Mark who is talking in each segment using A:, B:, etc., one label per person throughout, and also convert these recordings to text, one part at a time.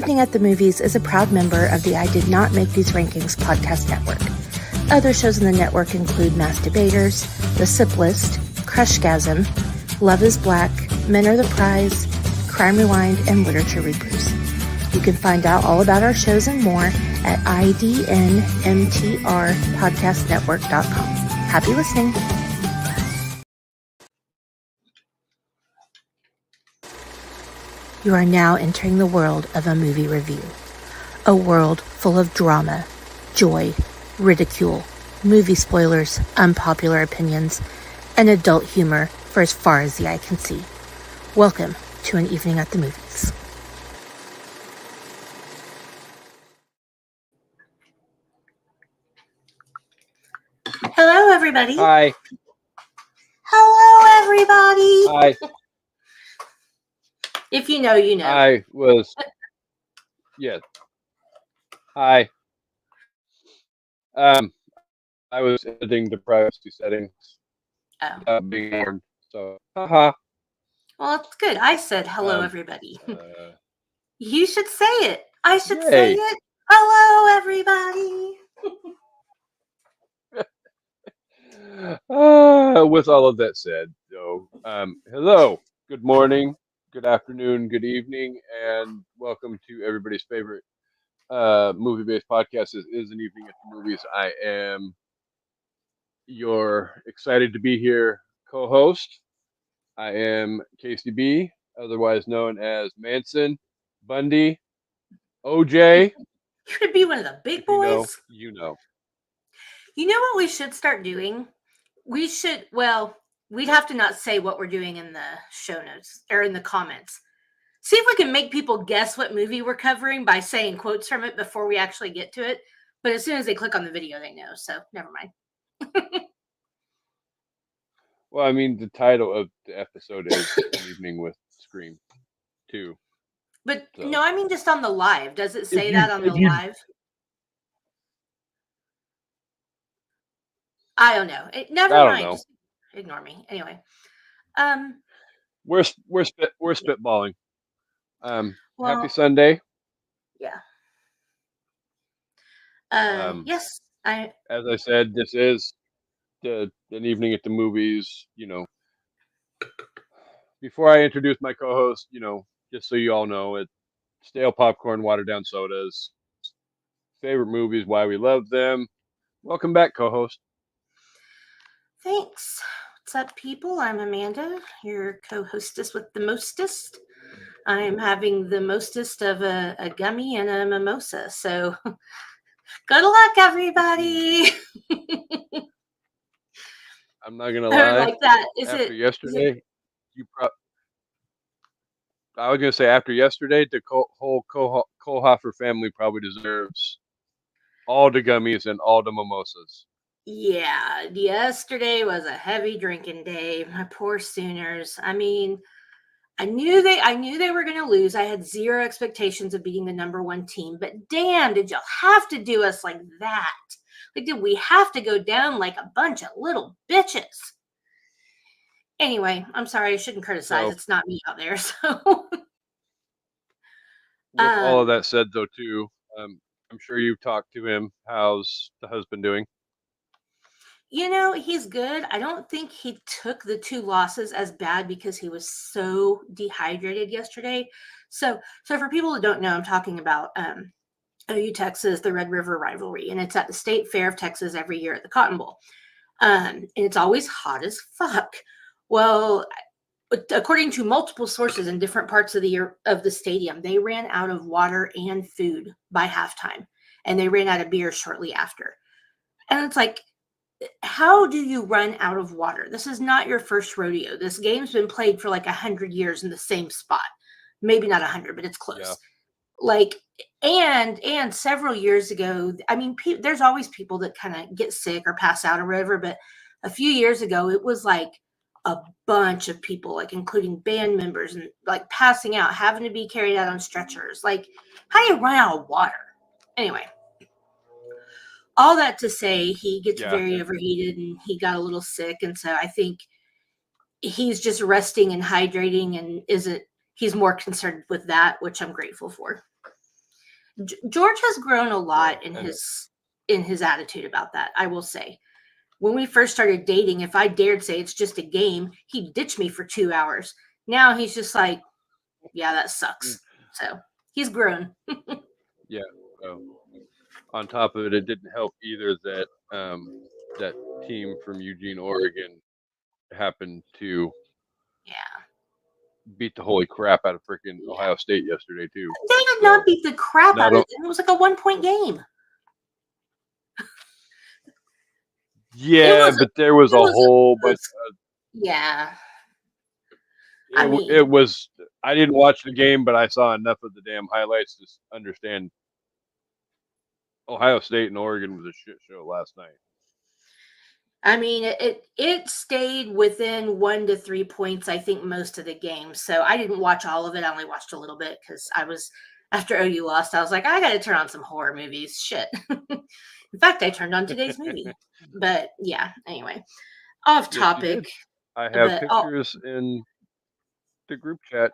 A: Evening at the Movies is a proud member of the I Did Not Make These Rankings podcast network. Other shows in the network include Mass Debaters, The Sip List, Crushgasm, Love is Black, Men Are the Prize, Crime Rewind, and Literature Rebrews. You can find out all about our shows and more at idnmtrpodcastnetwork.com. Happy listening. You are now entering the world of a movie review. A world full of drama, joy, ridicule, movie spoilers, unpopular opinions, and adult humor for as far as the eye can see. Welcome to An Evening at the Movies. Hello, everybody.
B: Hi.
A: Hello, everybody.
B: Hi.
A: If you know, you know.
B: Yes. Hi. I was editing the privacy settings without being warned. So, haha.
A: Well, that's good. I said hello, everybody.
B: Uh,
A: You should say it. I should
B: Yay.
A: say it. Hello, everybody.
B: With all of that said, so, hello, good morning, good afternoon, good evening, and welcome to everybody's favorite movie-based podcast. This is An Evening at the Movies. I am your excited to be here co-host. I am Kasey B, otherwise known as Manson, Bundy, OJ.
A: You could be one of the big boys.
B: You know.
A: You know what we should start doing? We'd have to not say what we're doing in the show notes or in the comments. See if we can make people guess what movie we're covering by saying quotes from it before we actually get to it. But as soon as they click on the video, they know. So never mind.
B: Well, I mean, the title of the episode is An Evening with Scream 2.
A: But so. No, I mean just on the live. Does it say that on the live? I don't know. Never mind. Know. Just ignore me. Anyway.
B: We're spitballing. Happy Sunday.
A: Yeah. Yes.
B: As I said, this is an evening at the movies. You know, before I introduce my co-host, just so you all know, it's stale popcorn, watered down sodas, favorite movies, why we love them. Welcome back, co-host.
A: Thanks. What's up, people? I'm Amanda, your co-hostess with the mostest. I'm having the mostest of a gummy and a mimosa. So good luck, everybody.
B: I'm not gonna lie.
A: Like that.
B: Yesterday, I was gonna say after yesterday, the whole Kohlhofer family probably deserves all the gummies and all the mimosas.
A: Yeah, yesterday was a heavy drinking day. My poor Sooners. I mean, I knew they were going to lose. I had zero expectations of beating the number one team, but damn, did y'all have to do us like that? Like, did we have to go down like a bunch of little bitches? Anyway, I'm sorry. I shouldn't criticize. It's not me out there. So,
B: with all of that said, though, too, I'm sure you've talked to him. How's the husband doing?
A: He's good. I don't think he took the 2 losses as bad because he was so dehydrated yesterday. So for people who don't know, I'm talking about OU Texas, the Red River rivalry, and it's at the State Fair of Texas every year at the Cotton Bowl. And it's always hot as fuck. Well, according to multiple sources in different parts of the stadium, they ran out of water and food by halftime, and they ran out of beer shortly after. And it's like, how do you run out of water? This is not your first rodeo. This game's been played for like 100 years in the same spot. Maybe not 100, but it's close. Yeah. Like, and several years ago, I mean, there's always people that kind of get sick or pass out or whatever, but a few years ago, it was like a bunch of people, like including band members, and like passing out, having to be carried out on stretchers. Like, how do you run out of water? Anyway. All that to say, he gets very overheated and he got a little sick. And so I think he's just resting and hydrating and he's more concerned with that, which I'm grateful for. George has grown a lot
B: So, and
A: in his attitude about that. I will say, when we first started dating, if I dared say it's just a game, he'd ditch me for 2 hours. Now he's just like, yeah, that sucks. So he's grown.
B: yeah. So on top of it, it didn't help either that that team from Eugene, Oregon, happened to
A: Yeah,
B: beat the holy crap out of freaking
A: yeah.
B: Ohio State yesterday too.
A: They did not
B: So
A: beat the crap
B: not
A: out of
B: o-
A: it. It was like a 1 point game. It
B: yeah,
A: was.
B: but there was
A: It
B: a
A: was a
B: whole bunch.
A: close. Yeah. I
B: It
A: mean,
B: was. I didn't watch the game, but I saw enough of the damn highlights to understand Ohio State and Oregon was a shit show last night.
A: it stayed within 1 to 3 points. I think most of the game. So I didn't watch all of it. I only watched a little bit because I was after OU lost. I was like, I got to turn on some horror movies. Shit. In fact, I turned on today's movie. But yeah. Anyway, off
B: Yes, you
A: topic.
B: did. I have
A: But
B: pictures in the group chat.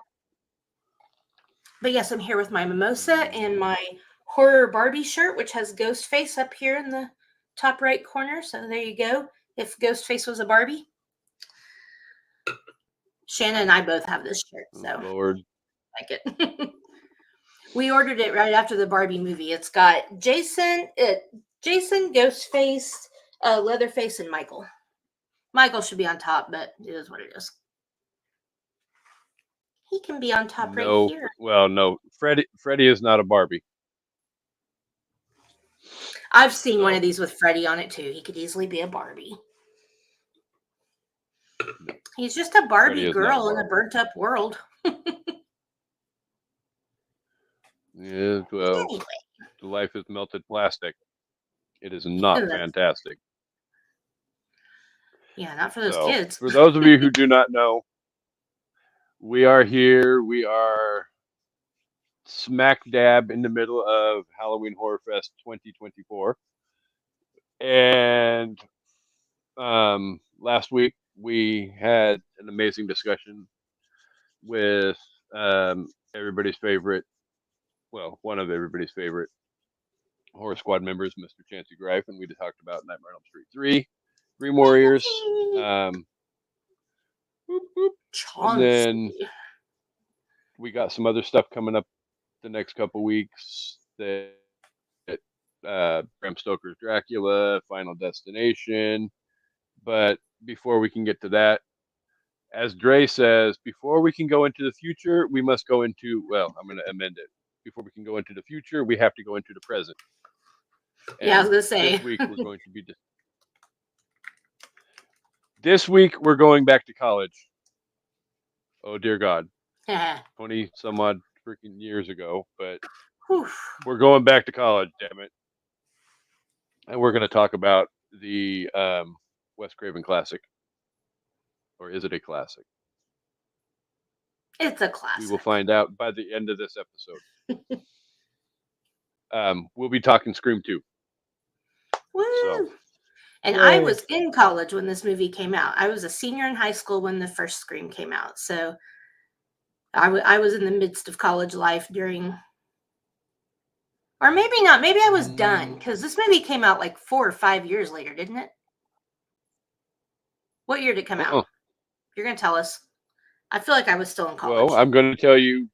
A: but yes, I'm here with my mimosa and my horror Barbie shirt, which has Ghostface up here in the top right corner. So there you go. If Ghostface was a Barbie, Shanna and I both have this shirt,
B: Oh,
A: so
B: Lord.
A: I like it. We ordered it right after the Barbie movie. It's got Jason, Ghostface, Leatherface, and Michael. Michael should be on top, but it is what it is. He can be on top right
B: No,
A: here.
B: well, no. Freddie is not a Barbie.
A: I've seen one of
B: So
A: these with Freddy on it too. He could easily be a Barbie.
B: no,
A: He's just a
B: Freddie
A: Barbie
B: is not a
A: girl in a
B: Barbie.
A: burnt up world.
B: Yeah, well,
A: Anyway,
B: the life is melted plastic. It is not fantastic.
A: yeah, not for those
B: So,
A: kids.
B: for those of you who do not know, we are here. We are smack dab in the middle of Halloween Horror Fest 2024. And last week we had an amazing discussion with everybody's favorite, well, one of everybody's favorite Horror Squad members, Mr. Chancy Greif, and we talked about Nightmare on Elm Street 3, Dream Warriors, whoop, whoop. And
A: Chauncey.
B: then we got some other stuff coming up the next couple weeks that Bram Stoker's Dracula, Final Destination. But before we can get to that, as Dre says, before we can go into the future, we must go into, well, I'm going to amend it. Before we can go into the future, we have to go into the present.
A: Yeah, I was
B: And
A: gonna say.
B: this week we're going back to college. Oh dear God, 20 some odd freaking years ago, but we're going back to college. Damn it! And we're going to talk about the Wes Craven classic, or is it a classic?
A: It's a
B: We
A: classic.
B: will find out by the end of this episode. We'll be talking Scream 2.
A: Woo!
B: So,
A: and I was in college when this movie came out. I was a senior in high school when the first Scream came out. So I was in the midst of college life during, or maybe not. Maybe I was done because this movie came out like 4 or 5 years later, didn't it? What year did it come out? You're going to tell us. I feel like I was still in college.
B: Well, I'm going to tell you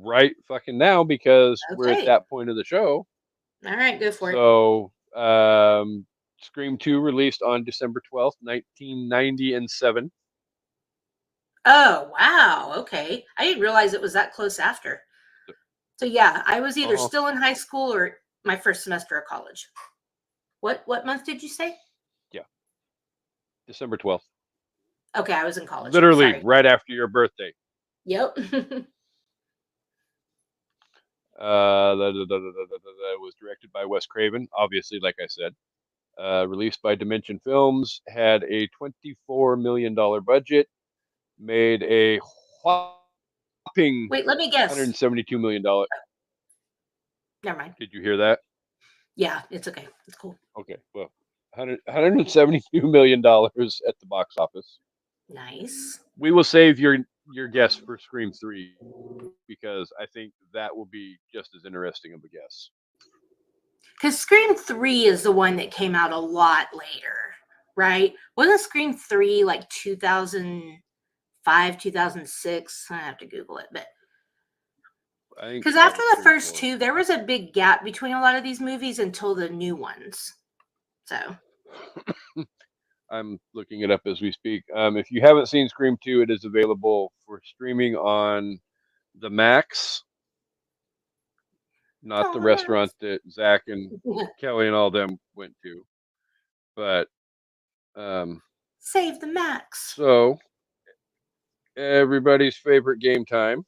B: right fucking now because we're at that point of the show.
A: All right, go for it.
B: So, Scream 2 released on December 12th, 1997.
A: Oh, wow. Okay. I didn't realize it was that close after. So yeah, I was either still in high school or my first semester of college. What month did you say?
B: Yeah. December 12th.
A: Okay, I was in college.
B: Literally right after your birthday.
A: Yep.
B: That was directed by Wes Craven, obviously, like I said. Released by Dimension Films, had a $24 million budget, made a whopping
A: Wait, let me guess.
B: $172 million.
A: Never mind.
B: Did you hear that?
A: Yeah, it's okay. It's cool.
B: Okay, well, $172 million at the box office.
A: Nice.
B: We will save your your guess for Scream 3 because I think that will be just as interesting of a guess.
A: Because Scream 3 is the one that came out a lot later, right? Wasn't Scream 3 like 2005, 2006? I have to Google it, but
B: I think
A: because
B: that
A: after
B: was
A: the
B: Scream
A: first
B: 4.
A: two, there was a big gap between a lot of these movies until the new ones. So,
B: I'm looking it up as we speak. If you haven't seen Scream 2, it is available for streaming on the Max, not the
A: oh,
B: restaurant that Zach and Kelly and all them went to. But
A: save the max.
B: so everybody's favorite game time.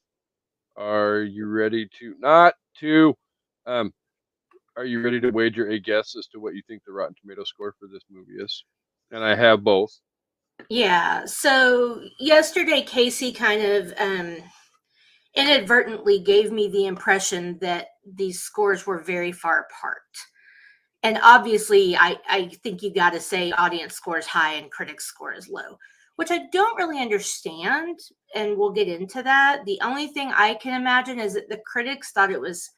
B: Are you ready to not to um are you ready to wager a guess as to what you think the Rotten Tomato score for this movie is? And I have both.
A: Yeah. So yesterday, Kasey kind of inadvertently gave me the impression that these scores were very far apart. And obviously, I think you got to say audience score is high and critics score is low, which I don't really understand. And we'll get into that. The only thing I can imagine is that the critics thought it was,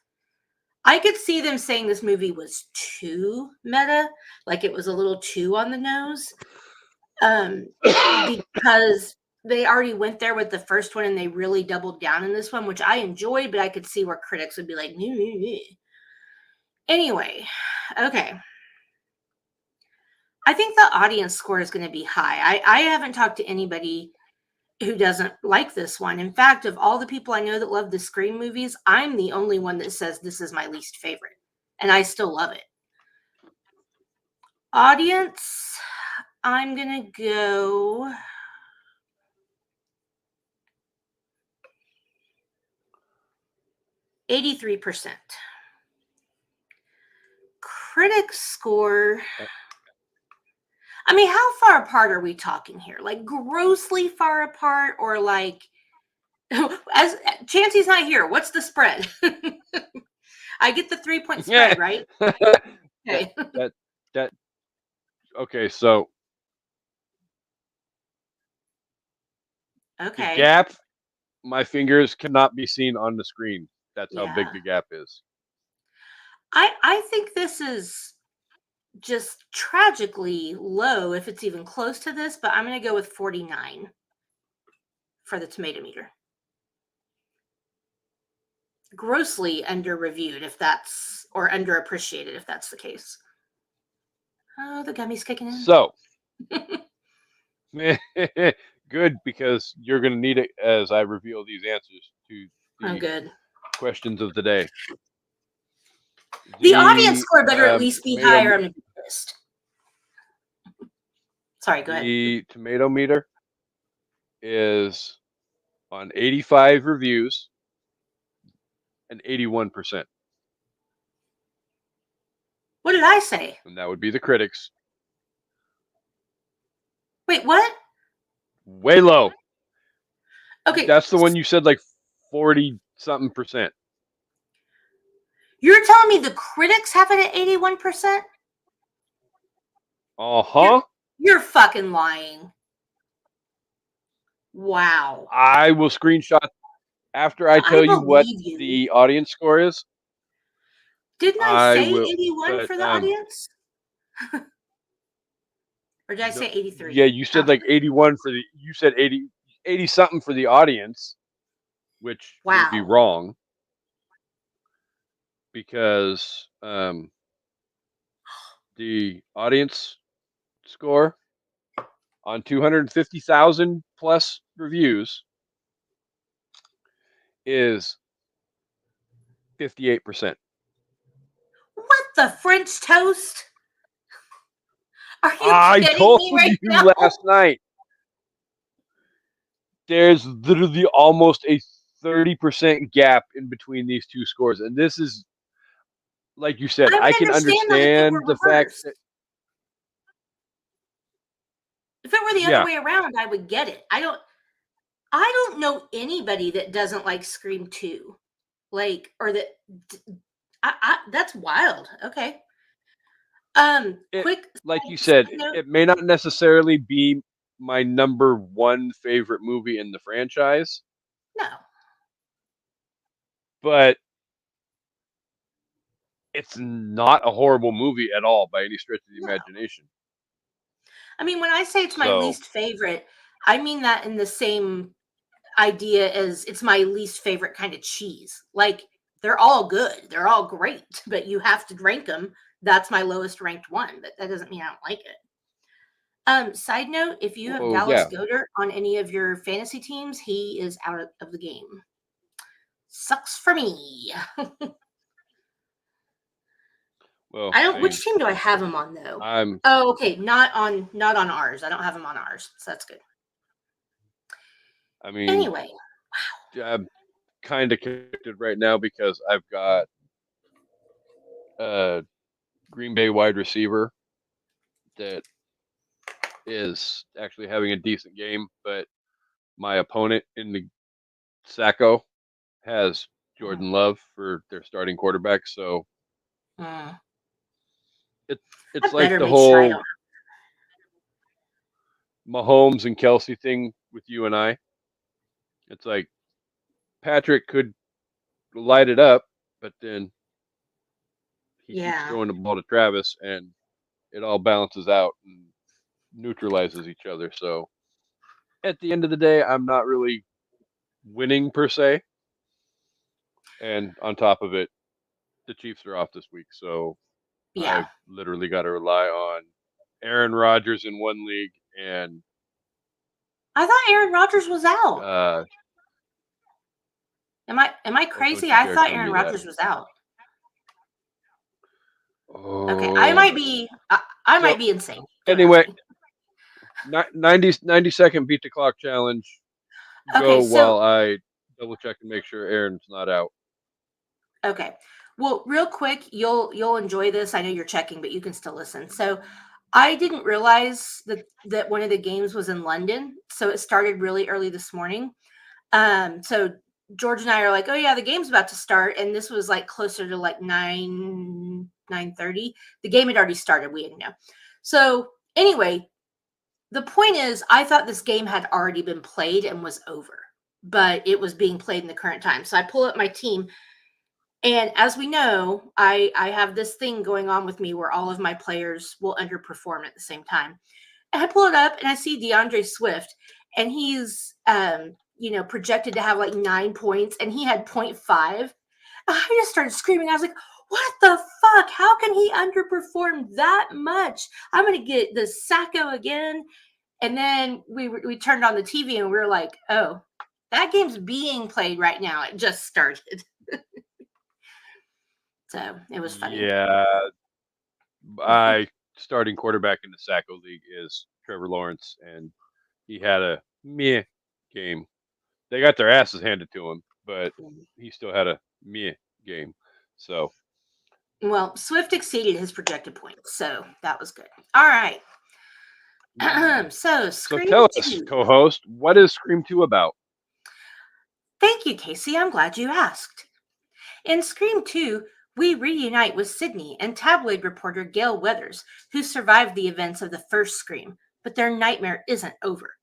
A: I could see them saying this movie was too meta, like it was a little too on the nose. Because they already went there with the first one and they really doubled down in this one, which I enjoyed, but I could see where critics would be like, "Meh, meh, meh." Anyway, okay. I think the audience score is going to be high. I haven't talked to anybody who doesn't like this one. In fact, of all the people I know that love the Scream movies, I'm the only one that says this is my least favorite, and I still love it. Audience, I'm going to go 83%. Critics score, I mean, how far apart are we talking here? Like grossly far apart, or like as Chancy's not here, what's the spread? I get the 3-point
B: Yeah.
A: spread, right?
B: that
A: Okay.
B: that that okay, so the
A: Okay.
B: gap, my fingers cannot be seen on the screen. That's how big
A: Yeah.
B: the gap is.
A: I think this is just tragically low if it's even close to this, but I'm going to go with 49 for the tomato meter. Grossly under reviewed if that's, or underappreciated if that's the case. Oh, the gummy's kicking in.
B: So good because you're going to need it as I reveal these answers to
A: Oh,
B: the
A: good.
B: questions of the day.
A: The audience
B: The
A: score better at least be
B: tomato
A: higher on the list. Sorry, go ahead.
B: the tomato meter is on 85 reviews and 81%,
A: What did I say?
B: and that would be the critics.
A: Wait, what?
B: Way low.
A: Okay,
B: That's the one you said like 40 something percent.
A: you're telling me the critics have it at 81%? You're
B: Uh-huh.
A: you're fucking lying. Wow.
B: I will screenshot after I
A: I
B: tell you what
A: believe you.
B: the audience score is.
A: Didn't I
B: I
A: say
B: will,
A: 81
B: but
A: for the audience? Or did I
B: no,
A: say
B: yeah,
A: 83?
B: you said like 81 for the, you said 80 something for the audience, which would be
A: Wow.
B: wrong because the audience score on 250,000 plus reviews is 58%.
A: What the French toast? Are you
B: I
A: kidding
B: told
A: me right
B: you
A: now?
B: last night. There's literally almost a 30% gap in between these two scores. And this is, like you said,
A: I
B: I
A: would
B: can
A: understand that if it were
B: understand the fact
A: reversed.
B: that,
A: If it were the other
B: yeah,
A: way around, I would get it. I don't know anybody that doesn't like Scream 2. Like, or that that's wild. Okay.
B: it,
A: Quick
B: like you
A: side
B: said,
A: note.
B: it may not necessarily be my number one favorite movie in the franchise,
A: No.
B: but it's not a horrible movie at all by any stretch of the
A: No.
B: imagination.
A: I mean, when I say it's my
B: So,
A: least favorite, I mean that in the same idea as it's my least favorite kind of cheese. Like, they're all good, they're all great, but you have to rank them. That's my lowest ranked one, but that doesn't mean I don't like it. Side note, if you have
B: well,
A: Dallas
B: yeah.
A: Goedert on any of your fantasy teams, he is out of the game. Sucks for me.
B: Well,
A: I don't.
B: same.
A: Which team do I have him on though?
B: I'm.
A: Oh, okay, not on ours. I don't have him on ours, so that's good.
B: I mean,
A: Anyway,
B: I'm kind of connected right now because I've got a Green Bay wide receiver that is actually having a decent game, but my opponent in the Sacco has
A: mm,
B: Jordan Love for their starting quarterback. So
A: mm,
B: it
A: I
B: it's like
A: better
B: the
A: make sure I
B: whole
A: don't.
B: Mahomes and Kelsey thing with you and I. It's like Patrick could light it up, but then he keeps
A: Yeah,
B: throwing the ball to Travis, and it all balances out and neutralizes each other. So at the end of the day, I'm not really winning per se. And on top of it, the Chiefs are off this week, so
A: yeah.
B: I've literally got to rely on Aaron Rodgers in one league and
A: I thought Aaron Rodgers was out.
B: uh,
A: Am I
B: oh, don't
A: crazy?
B: you
A: I
B: dare
A: thought
B: tell
A: Aaron
B: me that.
A: Rodgers was out. Okay, I
B: Oh,
A: might be. I
B: so
A: might be insane. Don't ask
B: anyway,
A: me.
B: 90 second beat the clock challenge.
A: Okay,
B: Go
A: so
B: while I double check and make sure Aaron's not out.
A: okay. Well, real quick, you'll enjoy this. I know you're checking, but you can still listen. So, I didn't realize that one of the games was in London, so it started really early this morning. So George and I are like, "Oh yeah, the game's about to start," and this was like closer to like 9:30. The game had already started. We didn't know. So anyway, the point is, I thought this game had already been played and was over, but it was being played in the current time. So I pull up my team, and as we know, I have this thing going on with me where all of my players will underperform at the same time. And I pull it up and I see DeAndre Swift, and he's projected to have like 9 points, and he had point 0.5. I just started screaming. I was like, "What the fuck? How can he underperform that much? I'm gonna get the Sacco again." And then we turned on the TV and we were like, "Oh, that game's being played right now. It just started." So it was funny.
B: Yeah, I starting quarterback in the Sacco League is Trevor Lawrence, and he had a meh game. They got their asses handed to him, but he still had a meh game. So,
A: Well, Swift exceeded his projected points, so that was good. All right. So
B: so
A: Scream
B: tell us,
A: 2.
B: co-host, what is Scream 2 about?
A: Thank you, Casey. I'm glad you asked. In Scream 2, we reunite with Sydney and tabloid reporter Gail Weathers, who survived the events of the first Scream, but their nightmare isn't over.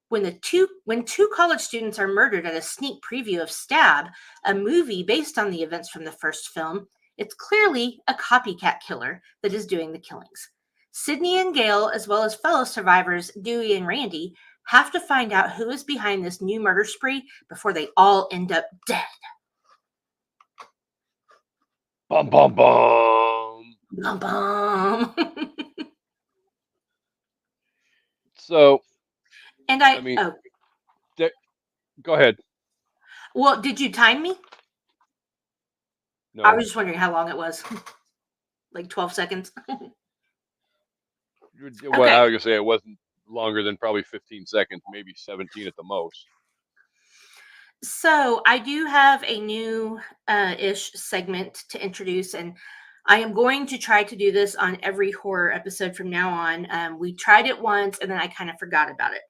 A: When two college students are murdered at a sneak preview of Stab, a movie based on the events from the first film, it's clearly a copycat killer that is doing the killings. Sydney and Gail, as well as fellow survivors Dewey and Randy, have to find out who is behind this new murder spree before they all end up dead.
B: Bum bum bum.
A: Bum, bum.
B: So,
A: and
B: I
A: I
B: mean,
A: oh
B: th- go ahead.
A: well, did you time me? I
B: No,
A: was just wondering how long it was. Like 12 seconds.
B: what I
A: Okay.
B: was gonna say, it wasn't longer than probably 15 seconds, maybe 17 at the most.
A: So I do have a new ish segment to introduce, and I am going to try to do this on every horror episode from now on. We tried it once, and then I kind of forgot about it.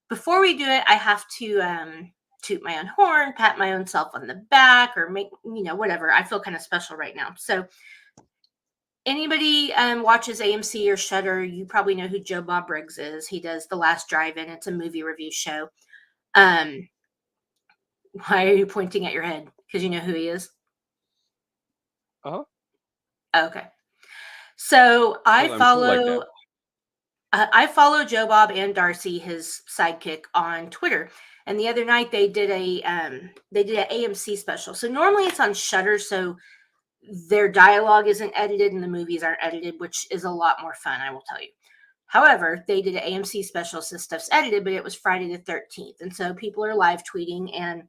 A: Before we do it, I have to toot my own horn, pat my own self on the back, or make whatever. I feel kind of special right now. So Anybody watches AMC or Shudder, you probably know who Joe Bob Briggs is. He does The Last Drive-In. It's a movie review show. Why are you pointing at your head? Because you know who he is?
B: Uh-huh.
A: Okay. So
B: Because I'm cool like that.
A: I follow Joe Bob and Darcy, his sidekick, on Twitter. And the other night they did an AMC special. So normally it's on Shudder, so their dialogue isn't edited and the movies aren't edited, which is a lot more fun, I will tell you. However, they did an AMC special, so stuff's edited, but it was Friday the 13th. And so people are live tweeting, and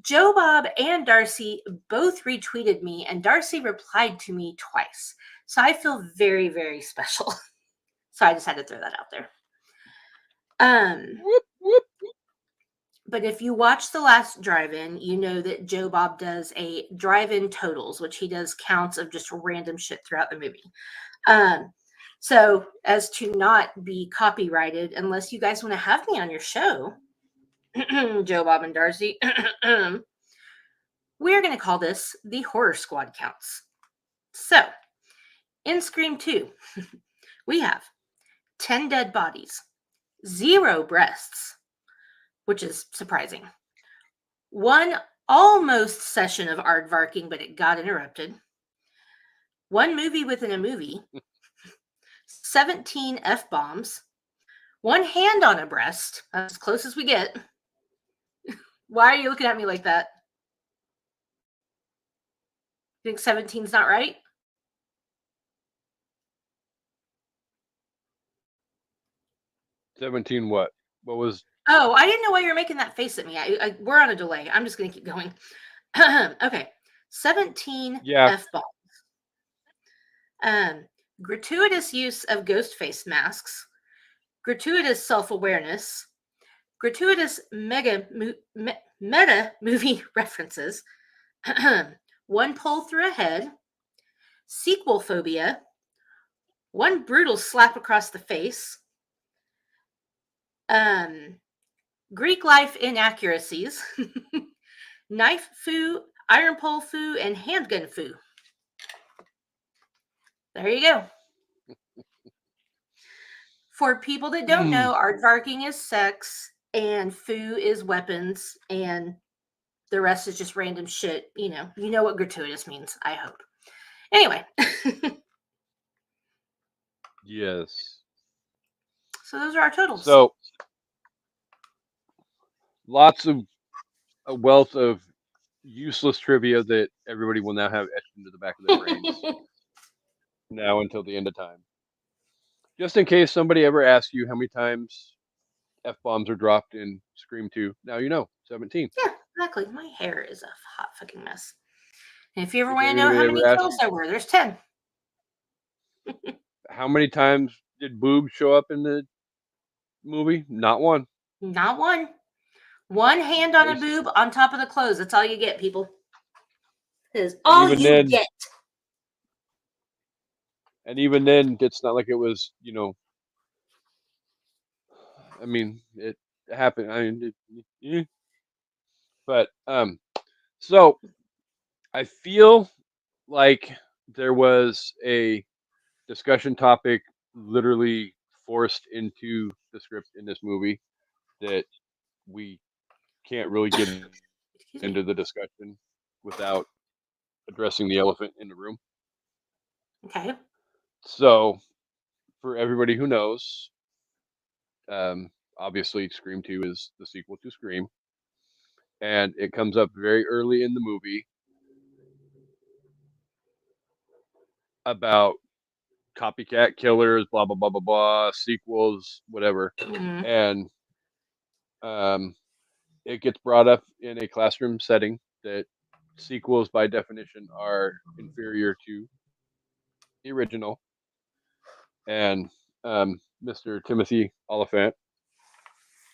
A: Joe Bob and Darcy both retweeted me, and Darcy replied to me twice. So I feel very, very special. So I just had to throw that out there.
B: Whoop, whoop.
A: But if you watch The Last Drive-In, you know that Joe Bob does a drive-in totals, which he does counts of just random shit throughout the movie. So as to not be copyrighted, unless you guys want to have me on your show, Joe Bob and Darcy, we're going to call this the Horror Squad Counts. So in Scream 2, we have 10 dead bodies, 0 breasts, which is surprising. 1 almost session of aardvarking, but it got interrupted. 1 movie within a movie. 17 F-bombs. 1 hand on a breast. That's as close as we get. Why are you looking at me like that? You think 17's not right?
B: $17 what? What was...
A: Oh, I didn't know why you were making that face at me. We're on a delay. I'm just going to keep going. Okay. 17
B: Yeah.
A: F-bombs. Gratuitous use of ghost face masks. Gratuitous self-awareness. Gratuitous meta movie references. 1 pull through a head. Sequel phobia. 1 brutal slap across the face. Greek life inaccuracies. Knife foo, iron pole foo, and handgun foo. There you go. For people that don't know, aardvarking is sex and foo is weapons, and the rest is just random shit. You know what gratuitous means, I hope. Anyway.
B: Yes.
A: So those are our totals.
B: So lots of a wealth of useless trivia that everybody will now have etched into the back of their brains now until the end of time. Just in case somebody ever asks you how many times F-bombs are dropped in Scream 2, now you know, 17.
A: Yeah, exactly. My hair is a hot fucking mess. And if you ever
B: If
A: want to know
B: anybody
A: how
B: ever
A: many
B: asks
A: kills there were, there's 10.
B: how many times did boobs show up in the movie? Not one.
A: Not one. 1 hand on a boob on top of the clothes. That's all you get, people. That is all you get.
B: And even then, it's not like it was, I mean, it happened. I mean, but so I feel like there was a discussion topic literally forced into the script in this movie that we can't really get into the discussion without addressing the elephant in the room.
A: Okay.
B: So, for everybody who knows, obviously, Scream 2 is the sequel to Scream, and it comes up very early in the movie about copycat killers, blah blah blah blah blah, sequels, whatever,
A: Mm-hmm.
B: and it gets brought up in a classroom setting that sequels, by definition, are inferior to the original, and Mr. Timothy Oliphant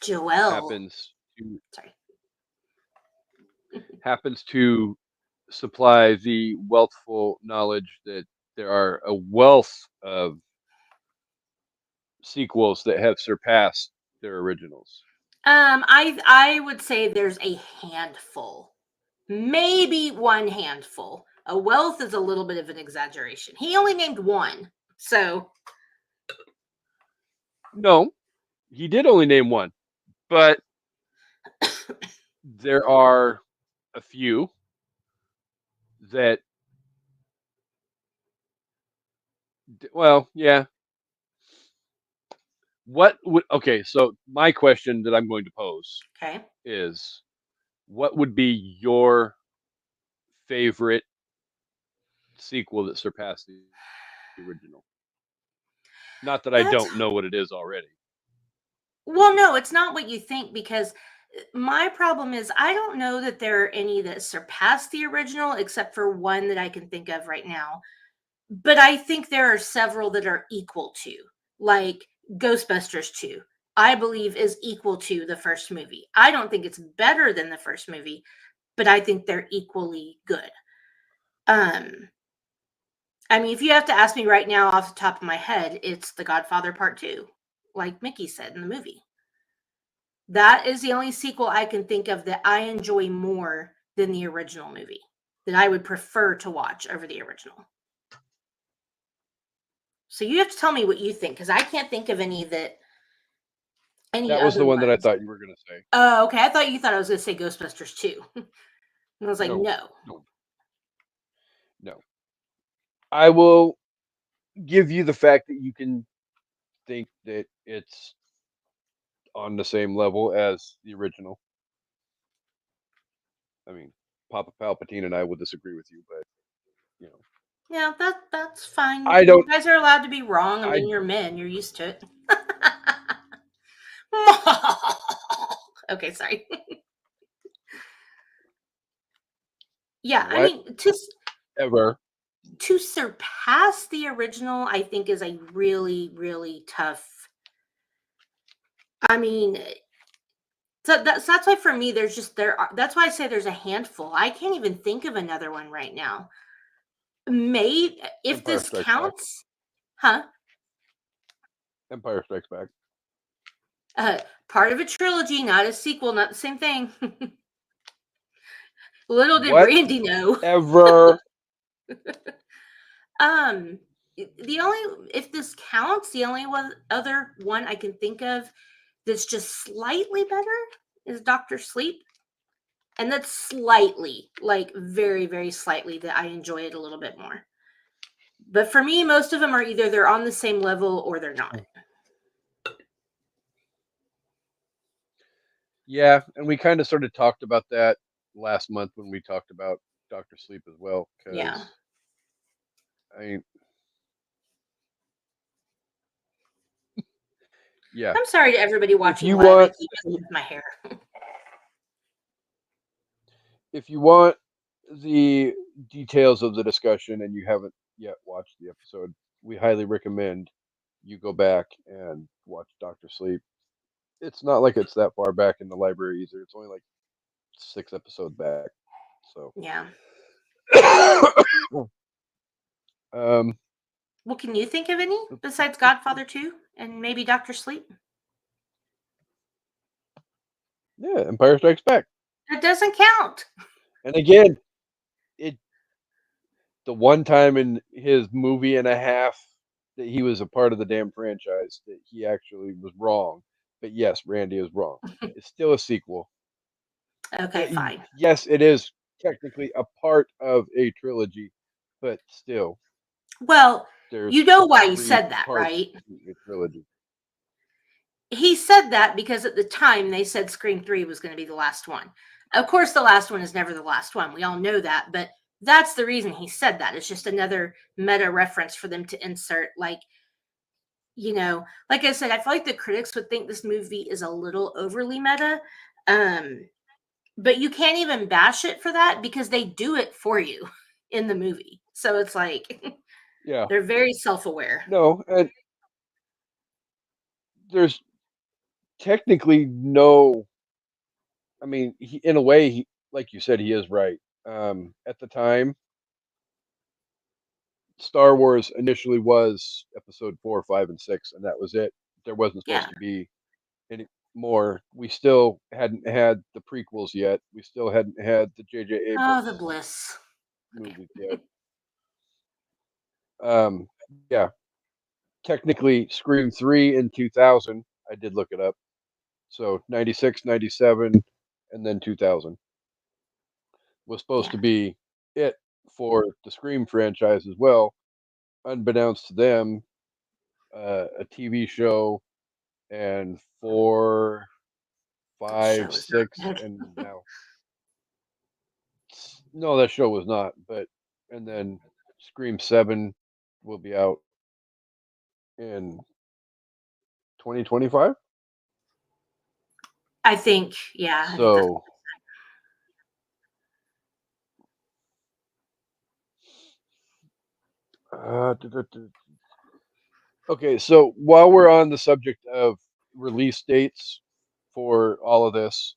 A: Joelle.
B: happens to supply the wealthful knowledge that there are a wealth of sequels that have surpassed their originals.
A: I would say there's a handful, maybe 1 handful A wealth is a little bit of an exaggeration. He only named one. So,
B: No, he did only name one, but there are a few that. Well, yeah. What would okay? So my question that I'm going to pose
A: okay.
B: is, what would be your favorite sequel that surpassed the original? Not that I
A: That's
B: don't know what it is already.
A: Well, no, it's not what you think because my problem is I don't know that there are any that surpass the original except for one that I can think of right now. But I think there are several that are equal to, like Ghostbusters 2. I believe is equal to the first movie. I don't think it's better than the first movie, but I think they're equally good. Um I mean, if you have to ask me right now off the top of my head, it's The Godfather Part 2, like Mickey said in the movie. That is the only sequel I can think of that I enjoy more than the original movie, that I would prefer to watch over the original. So you have to tell me what you think because I can't think of any
B: That was the
A: other
B: one that I
A: ones.
B: thought you were going to say.
A: Oh, okay. I thought you thought I was going to say Ghostbusters 2. And I was like,
B: No,
A: no.
B: no, no. I will give you the fact that you can think that it's on the same level as the original. I mean, Papa Palpatine and I will disagree with you, but you know,
A: Yeah, that's fine.
B: I
A: You
B: don't.
A: guys are allowed to be wrong. I
B: I
A: mean, you're men. You're used to it. Okay, sorry. Yeah, I mean,
B: whatever.
A: to surpass the original, I think is a really, really tough. I mean, so that's why for me, that's why I say there's a handful. I can't even think of another one right now. Maybe if
B: Empire
A: this
B: Strikes Back.
A: counts, huh?
B: Empire Strikes Back.
A: Uh, Part of a trilogy, not a sequel, not the same thing. Little did Randy know.
B: Whatever.
A: Um, the only if this counts, the only other one I can think of that's just slightly better is Doctor Sleep. And that's slightly, like very, very slightly, that I enjoy it a little bit more. But for me, most of them are either they're on the same level or they're not.
B: Yeah, and we kind of sort of talked about that last month when we talked about Doctor Sleep as well.
A: Yeah.
B: Because I mean, yeah,
A: I'm sorry to everybody
B: if
A: watching
B: you
A: live. I
B: want,
A: keep messing with my hair.
B: if you want the details of the discussion and you haven't yet watched the episode, we highly recommend you go back and watch Doctor Sleep. It's not like it's that far back in the library either. It's only like 6 episodes back. So,
A: Yeah.
B: um,
A: Well, can you think of any besides Godfather 2 and maybe Doctor Sleep?
B: yeah, Empire Strikes Back.
A: That doesn't count.
B: And again, it the one time in his movie and a half that he was a part of the damn franchise that he actually was wrong. But yes, Randy is wrong. It's still a sequel.
A: Okay, fine.
B: Yes, it is technically a part of a trilogy, but still,
A: Well, you
B: there's
A: know why he
B: three
A: said that,
B: parts
A: right?
B: to a trilogy.
A: He said that because at the time they said Scream 3 was going to be the last one. Of course, the last one is never the last one. We all know that, but that's the reason he said that. It's just another meta reference for them to insert. Like I said, I feel like the critics would think this movie is a little overly meta. Um, but you can't even bash it for that because they do it for you in the movie. So it's like
B: Yeah,
A: they're very self aware.
B: no, and there's technically no. I mean, in a way, like you said, he is right. At the time, Star Wars initially was episode 4, 5, and 6, and that was it. There wasn't
A: Yeah.
B: supposed to be any more. We still hadn't had the prequels yet. We still hadn't had the J.J.
A: Oh, the
B: Abrams
A: bliss. Okay.
B: movies yet. Um, yeah, technically Scream 3 in 2000. I did look it up. So 96, 97, and then 2000 was supposed
A: Yeah.
B: to be it for the Scream franchise as well. Unbeknownst to them, a TV show and four,
A: That show
B: five,
A: is not
B: six,
A: good.
B: and now no, that show was not. But and then Scream 7 will be out in 2025.
A: I think, yeah, I think that's
B: So okay, so while we're on the subject of release dates for all of this,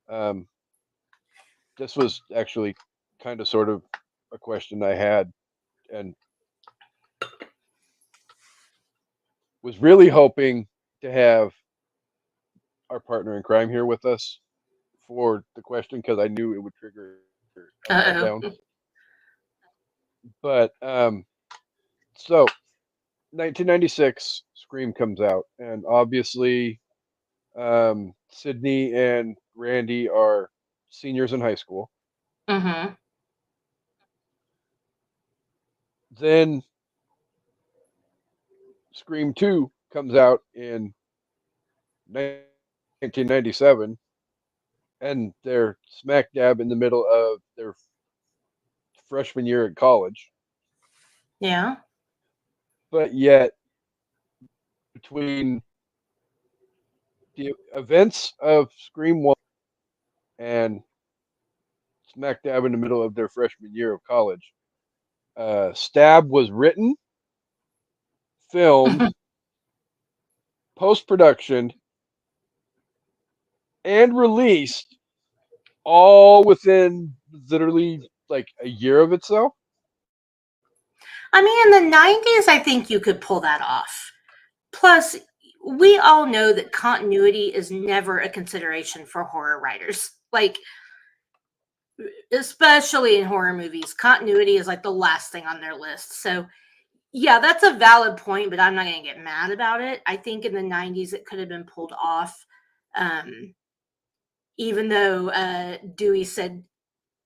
B: um, this was actually kind of sort of a question I had and was really hoping to have our partner in crime here with us for the question because I knew it would trigger a meltdown.
A: Uh-oh.
B: But so 1996, Scream comes out, and obviously Sydney and Randy are seniors in high school.
A: Mm-hmm.
B: Then Scream 2 comes out in 1997, and they're smack dab in the middle of their freshman year at college.
A: Yeah.
B: But yet, between the events of Scream 1 and smack dab in the middle of their freshman year of college, Stab was written, filmed, post production, and released all within literally like a year of itself.
A: I mean, in the 90s, I think you could pull that off. Plus, we all know that continuity is never a consideration for horror writers. Like, especially in horror movies, continuity is like the last thing on their list. So, yeah, that's a valid point, but I'm not going to get mad about it. I think in the 90s, it could have been pulled off. Um, Even though Dewey said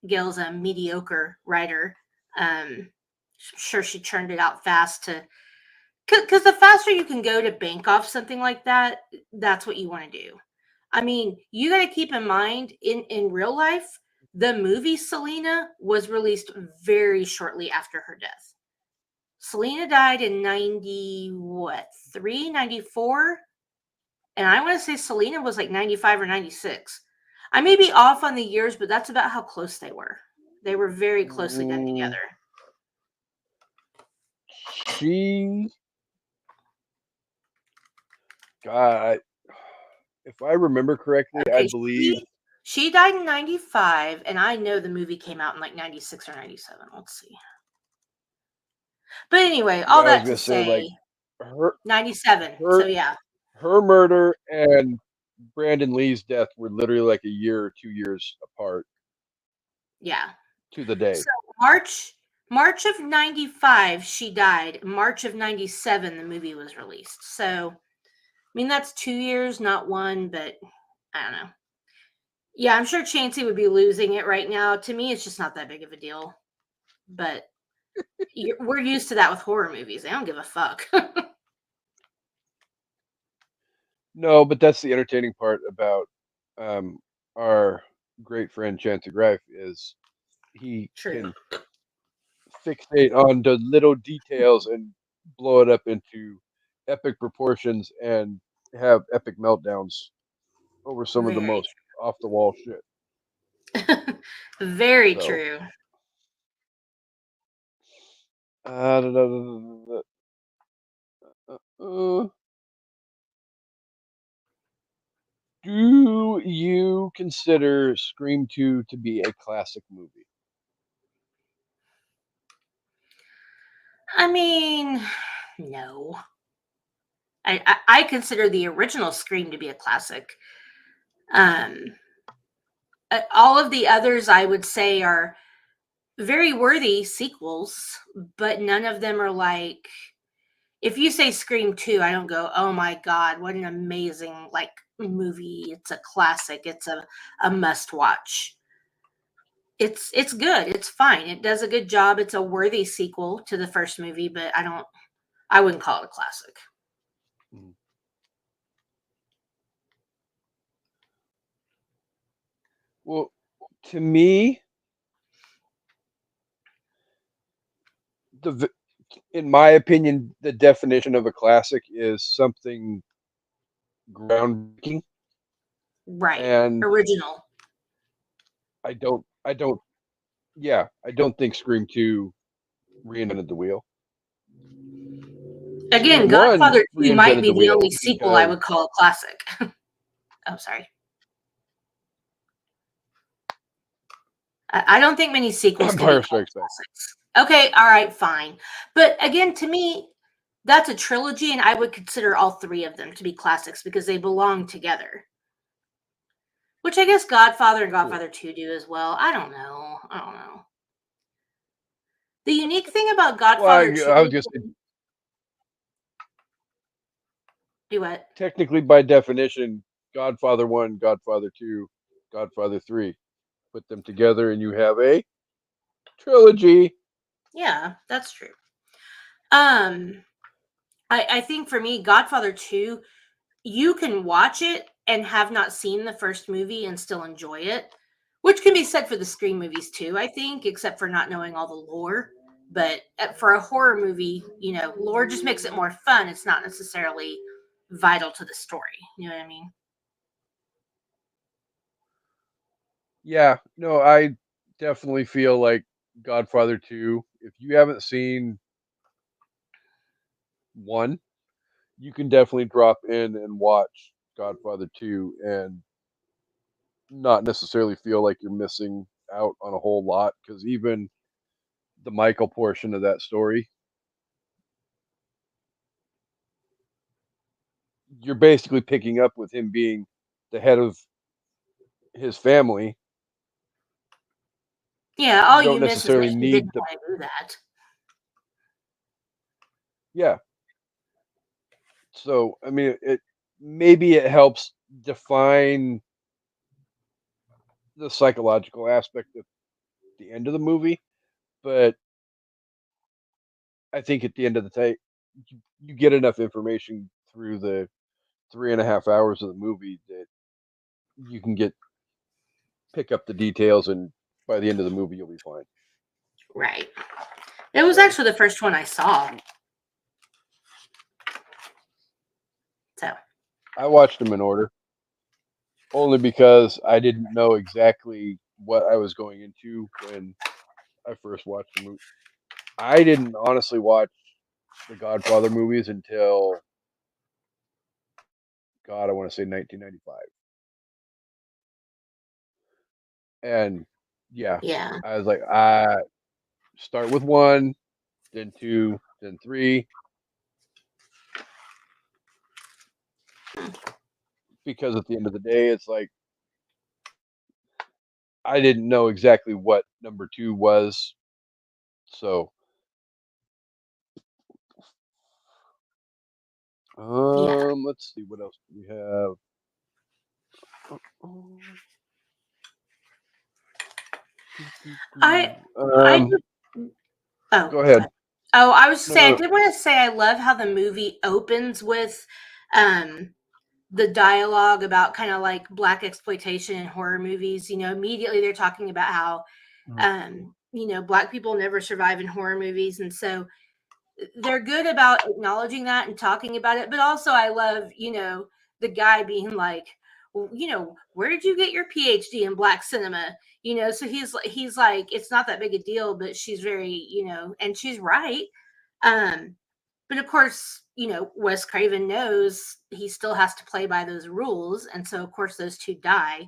A: Gail's a mediocre writer, I'm sure she churned it out fast to because the faster you can go to bank off something like that, that's what you want to do. I mean, you got to keep in mind in real life, the movie Selena was released very shortly after her death. Selena died in 90 what? 3, 94, and I want to say Selena was like 95 or 96. I may be off on the years, but that's about how close they were. They were very closely done
B: Mm,
A: together.
B: she, God, if I remember correctly, I
A: Okay,
B: believe.
A: she died in 95, and I know the movie came out in like 96 or 97. Let's see. But anyway, all
B: Yeah, I was
A: that to
B: gonna say like
A: say,
B: her
A: 97. So
B: her
A: yeah,
B: her murder and Brandon Lee's death were literally like a year or 2 years apart
A: yeah.
B: to the day.
A: So March of 95 she died. March of 97 the movie was released. So I mean that's 2 years, not one, but I don't know. Yeah, I'm sure Chancy would be losing it right now. To me, it's just not that big of a deal. But we're used to that with horror movies. They don't give a fuck.
B: No, but that's the entertaining part about um, our great friend Chancy Greif is he
A: True.
B: can fixate on the little details and blow it up into epic proportions and have epic meltdowns over some of the
A: Very,
B: most off the wall shit.
A: very
B: So,
A: true.
B: uh, da- da- da- da- do you consider Scream 2 to be a classic movie?
A: I mean, no. I consider the original Scream to be a classic. Um, all of the others I would say are very worthy sequels, but none of them are like, if you say Scream 2, I don't go, oh my God, what an amazing like movie. It's a classic. It's a must watch. It's good. It's fine. It does a good job. It's a worthy sequel to the first movie, but I wouldn't call it a classic.
B: Mhm. Well, to me, the in my opinion, the definition of a classic is something groundbreaking,
A: Right.
B: and
A: Original.
B: I don't, yeah, I don't think Scream 2 reinvented the wheel.
A: Again,
B: Scream 1
A: Godfather 2 might
B: reinvented
A: be
B: the
A: the only
B: wheel
A: sequel I
B: because,
A: would call a classic. Oh, sorry. I don't think many sequels can be
B: Empire
A: called
B: Strikes Back.
A: classics. Okay, all right, fine. But again, to me, that's a trilogy, and I would consider all three of them to be classics because they belong together. Which I guess Godfather and
B: True.
A: Godfather 2 do as well. I don't know. I don't know. The unique thing about
B: Well,
A: Godfather
B: I was
A: 2,
B: just
A: do what?
B: technically by definition, Godfather 1, Godfather 2, Godfather 3. Put them together and you have a trilogy.
A: Yeah, that's true. Um, I think for me, Godfather 2, you can watch it and have not seen the first movie and still enjoy it, which can be said for the Scream movies too, I think, except for not knowing all the lore. But for a horror movie, lore just makes it more fun. It's not necessarily vital to the story. You know what I mean?
B: Yeah, no, I definitely feel like Godfather 2, if you haven't seen 1, you can definitely drop in and watch Godfather 2 and not necessarily feel like you're missing out on a whole lot because even the Michael portion of that story, you're basically picking up with him being the head of his family.
A: Yeah, all
B: You don't
A: you miss is that
B: necessarily
A: he didn't
B: need the,
A: want to do that.
B: yeah. So, I mean, it maybe it helps define the psychological aspect at the end of the movie, but I think at the end of the day, you get enough information through the 3.5 hours of the movie that you can get pick up the details, and by the end of the movie, you'll be fine.
A: Right. It was
B: So,
A: actually the first one I saw. So,
B: I watched them in order only because I didn't know exactly what I was going into when I first watched the movie. I didn't honestly watch the Godfather movies until God, I want to say 1995. And yeah,
A: yeah.
B: I was like, I start with 1, then 2, then 3, because at the end of the day, it's like I didn't know exactly what number 2 was. So,
A: Yeah.
B: let's see what else do we have.
A: I I Oh,
B: Go
A: go
B: ahead.
A: ahead. Oh, I was just
B: No,
A: saying, I
B: no,
A: did want to say I love how the movie opens with um the dialogue about kind of like black exploitation in horror movies. Immediately they're talking about how
B: no.
A: black people never survive in horror movies. And so they're good about acknowledging that and talking about it. But also I love, the guy being like, well, where did you get your PhD in black cinema? So he's like, it's not that big a deal, but she's very, and she's right. Um, but of course, Wes Craven knows he still has to play by those rules. And so of course those two die.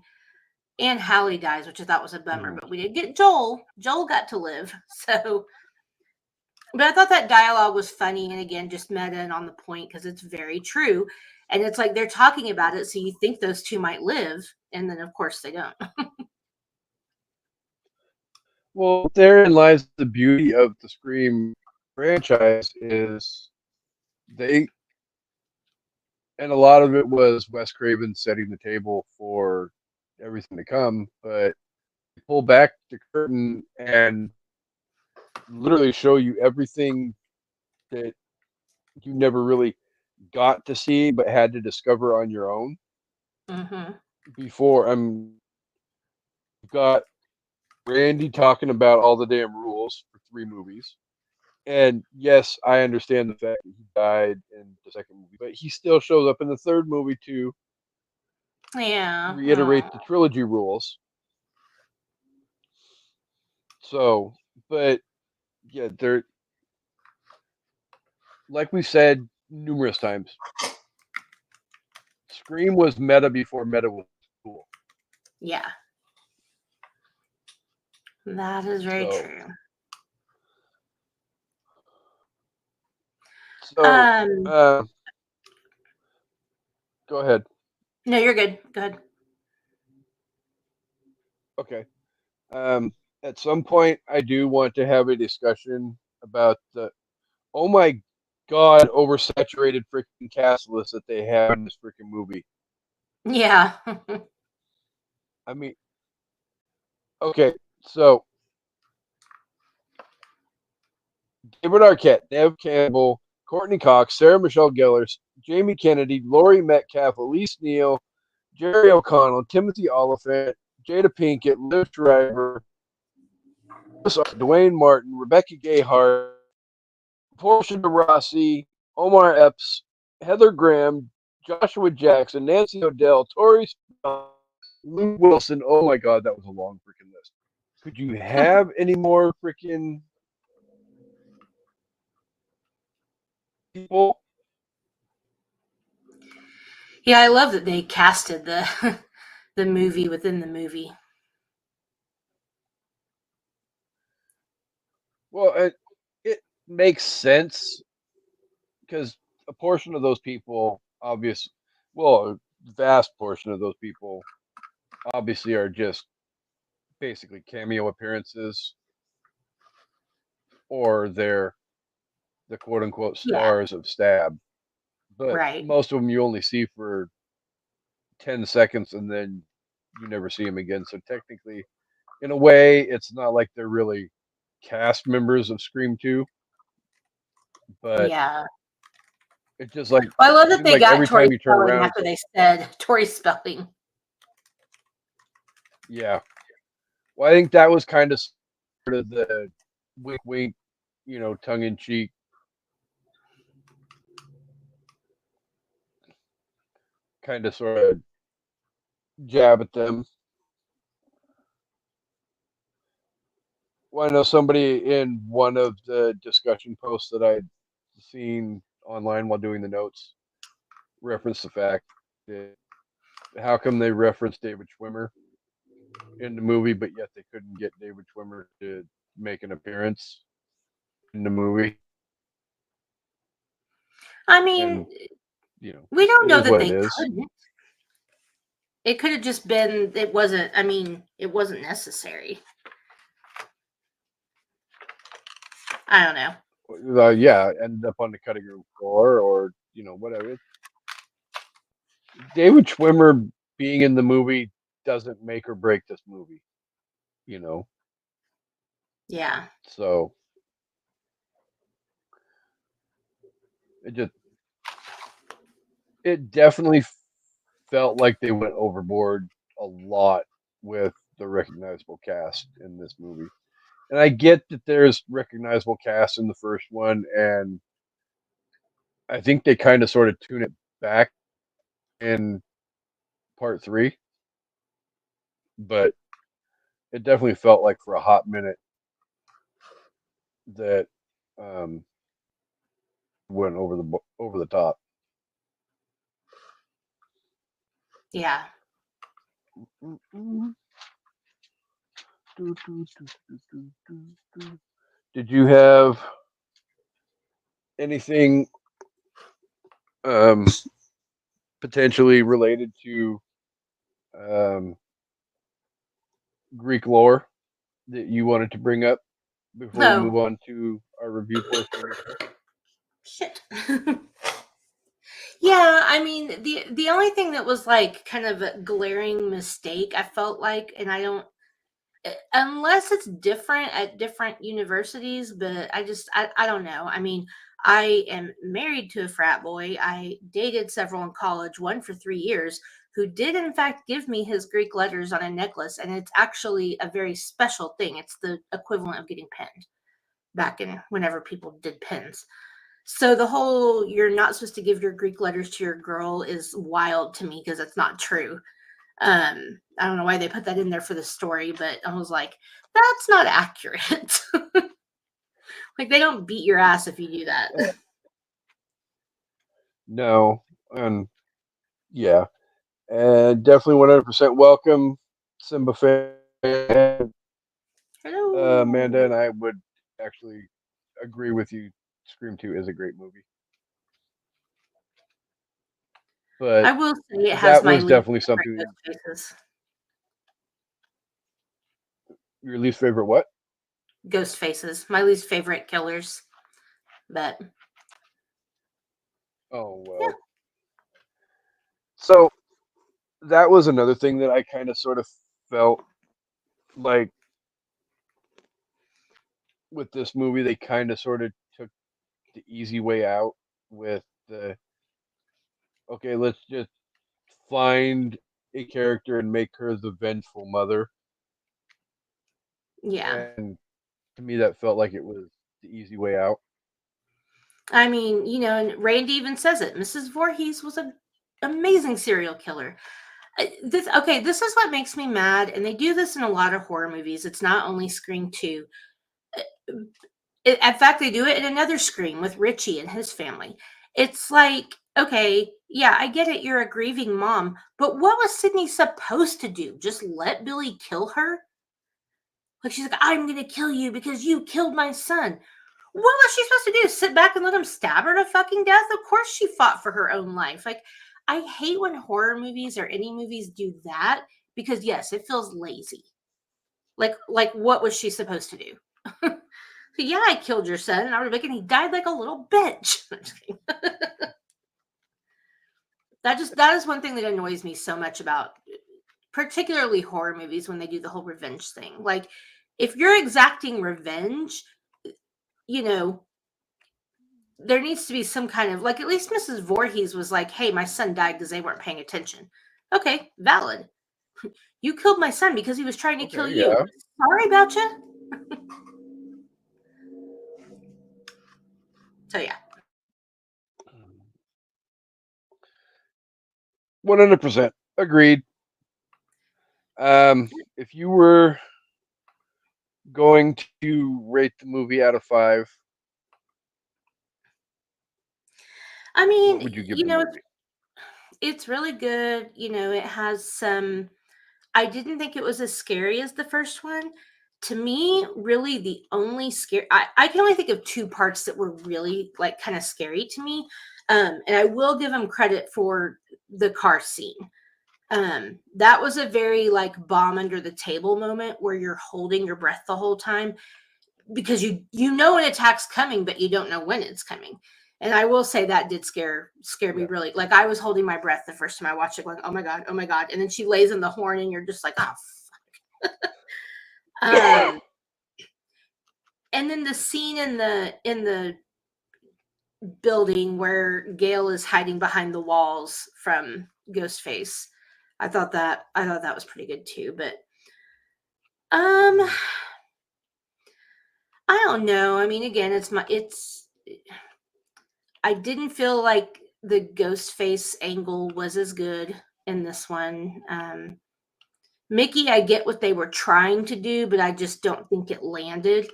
A: And Hallie dies, which I thought was a bummer,
B: Mhm.
A: but we did get Joel. Joel got to live. So but I thought that dialogue was funny and again just meta and on the point because it's very true. And it's like they're talking about it, so you think those two might live, and then of course they don't.
B: Well, therein lies the beauty of the Scream franchise is they, and a lot of it was Wes Craven setting the table for everything to come, but pull back the curtain and literally show you everything that you never really got to see but had to discover on your own
A: Mm-hmm.
B: before. You've got Randy talking about all the damn rules for 3 movies. And yes, I understand the fact that he died in the second movie, but he still shows up in the third movie to
A: Yeah.
B: reiterate the trilogy rules. So, but yeah, they're like we said numerous times. Scream was meta before meta was cool.
A: Yeah. That is very
B: So,
A: true.
B: so
A: Um,
B: uh, go ahead.
A: no, you're good. Go ahead.
B: Okay. At some point, I do want to have a discussion about the oh my god oversaturated freaking cast list that they have in this freaking movie.
A: Yeah.
B: I mean, okay, so David Arquette, Nev Campbell, Courtney Cox, Sarah Michelle Gellar, Jamie Kennedy, Laurie Metcalf, Elise Neal, Jerry O'Connell, Timothy Oliphant, Jada Pinkett, Liv Schreiber, Dwayne Martin, Rebecca Gayheart, Portia de Rossi, Omar Epps, Heather Graham, Joshua Jackson, Nancy O'Dell, Tori Spelling, Luke Wilson. Oh my God, that was a long freaking list. Could you have any more freaking people?
A: Yeah, I love that they casted the the movie within the movie.
B: Well, it makes sense because a portion of those people, well, a vast portion of those people, obviously, are just basically cameo appearances, or they're the quote unquote
A: Yeah,
B: stars of Stab. But
A: right.
B: most of them you only see for 10 seconds and then you never see them again. So technically, in a way, it's not like they're really cast members of Scream 2, but
A: Yeah.
B: it's just like,
A: Well, I love
B: it
A: that
B: seems
A: they
B: like
A: got
B: every
A: Tori
B: time you turn
A: Spelling
B: around, it's
A: after
B: like,
A: they said Tori Spelling.
B: yeah. Well, I think that was kind of sort of the wink, wink, tongue in cheek kind of sort of jab at them. Well, I know somebody in one of the discussion posts that I'd seen online while doing the notes referenced the fact that how come they referenced David Schwimmer in the movie, but yet they couldn't get David Schwimmer to make an appearance in the movie?
A: I mean,
B: And,
A: we don't
B: it
A: know
B: is
A: that
B: what it
A: they
B: is.
A: couldn't. It could have just been it wasn't I mean, it wasn't necessary. I don't know.
B: Yeah, end up on the cutting room floor or, whatever. David Schwimmer being in the movie doesn't make or break this movie, you know?
A: Yeah.
B: So it just, it definitely felt like they went overboard a lot with the recognizable cast in this movie. And I get that there's recognizable cast in the first one, and I think they kind of sort of tune it back in part 3, but it definitely felt like for a hot minute that um, went over the top.
A: Yeah.
B: Did you have anything um, potentially related to um, Greek lore that you wanted to bring up before we
A: No,
B: move on to our review portion of the show?
A: shit. Yeah, I mean the only thing that was like kind of a glaring mistake I felt like, and I don't unless it's different at different universities, but I don't know. I mean, I am married to a frat boy. I dated several in college, one for 3 years, who did in fact give me his Greek letters on a necklace, and it's actually a very special thing. It's the equivalent of getting pinned back in whenever people did pins. So the whole you're not supposed to give your Greek letters to your girl is wild to me because it's not true. I don't know why they put that in there for the story, but I was like, that's not accurate. Like they don't beat your ass if you do that.
B: No, and yeah, and definitely 100% welcome, Simba fan. Amanda
A: Hello.
B: and I would actually agree with you. Scream 2 is a great movie,
A: I
B: but
A: will say it has
B: that
A: my
B: was
A: least
B: definitely
A: favorite
B: something.
A: ghost faces.
B: Your least favorite what?
A: Ghost faces. My least favorite killers. But
B: Oh
A: yeah.
B: well. So that was another thing that I kind of sort of felt like with this movie, they kind of sort of took the easy way out with the okay, let's just find a character and make her the vengeful mother.
A: Yeah.
B: And to me, that felt like it was the easy way out.
A: I mean, and Randy even says it. Mrs. Voorhees was an amazing serial killer. This is what makes me mad, and they do this in a lot of horror movies. It's not only Scream 2. In fact, they do it in another Scream with Richie and his family. It's like, okay, yeah, I get it. You're a grieving mom, but what was Sydney supposed to do? Just let Billy kill her? Like she's like, I'm gonna kill you because you killed my son. What was she supposed to do? Sit back and let him stab her to fucking death? Of course she fought for her own life. Like, I hate when horror movies or any movies do that because yes, it feels lazy. Like what was she supposed to do? So, yeah, I killed your son, and I was like, and he died like a little bitch. That is one thing that annoys me so much about particularly horror movies when they do the whole revenge thing. Like, if you're exacting revenge, you know, there needs to be some kind of like at least Mrs. Voorhees was like, hey, my son died because they weren't paying attention. Okay, valid. You killed my son because he was trying to kill
B: Okay,
A: you.
B: yeah.
A: Sorry about you. So yeah.
B: 100% agreed. If you were going to rate the movie out of 5,
A: I
B: what
A: mean,
B: would you give the movie?
A: it's really good. It has some. I didn't think it was as scary as the first one. To me, really, the only scare I can only think of two parts that were really like kind of scary to me. And I will give them credit for the car scene. That was a very like bomb under the table moment where you're holding your breath the whole time because you know an attack's coming, but you don't know when it's coming. And I will say that did scare me
B: Yeah.
A: really. Like I was holding my breath the first time I watched it, going, "Oh my god, oh my god!" And then she lays in the horn, and you're just like, "Oh." Um, and then the scene in the building where Gail is hiding behind the walls from Ghostface, I thought that was pretty good too. But um, I don't know. I mean, again, it's I didn't feel like the ghost face angle was as good in this one. Mickey, I get what they were trying to do, but I just don't think it landed.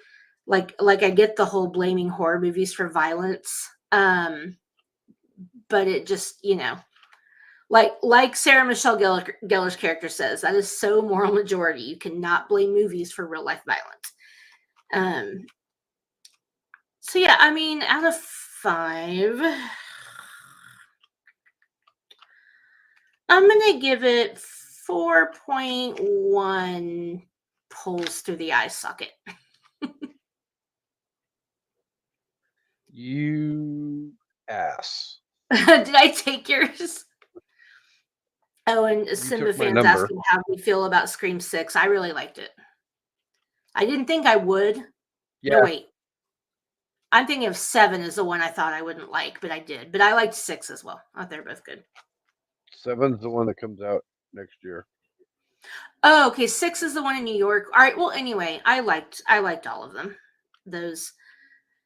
A: Like I get the whole blaming horror movies for violence. But it just, like Sarah Michelle Gellar's character says, that is so moral majority. You cannot blame movies for real life violence. Um, so yeah, I mean, out of 5, I'm gonna give it 4.1 pulls through the eye socket.
B: You ass.
A: Did I take yours? Oh, and
B: You
A: Simba
B: took my
A: fans
B: number.
A: asking how we feel about Scream 6. I really liked it. I didn't think I would. No,
B: Yeah,
A: wait. I'm thinking of 7 is the one I thought I wouldn't like, but I did. But I liked 6 as well. I thought they're both good.
B: 7's the one that comes out next year.
A: Oh, okay. 6 is the one in New York. All right. Well, anyway, I liked all of them. Those.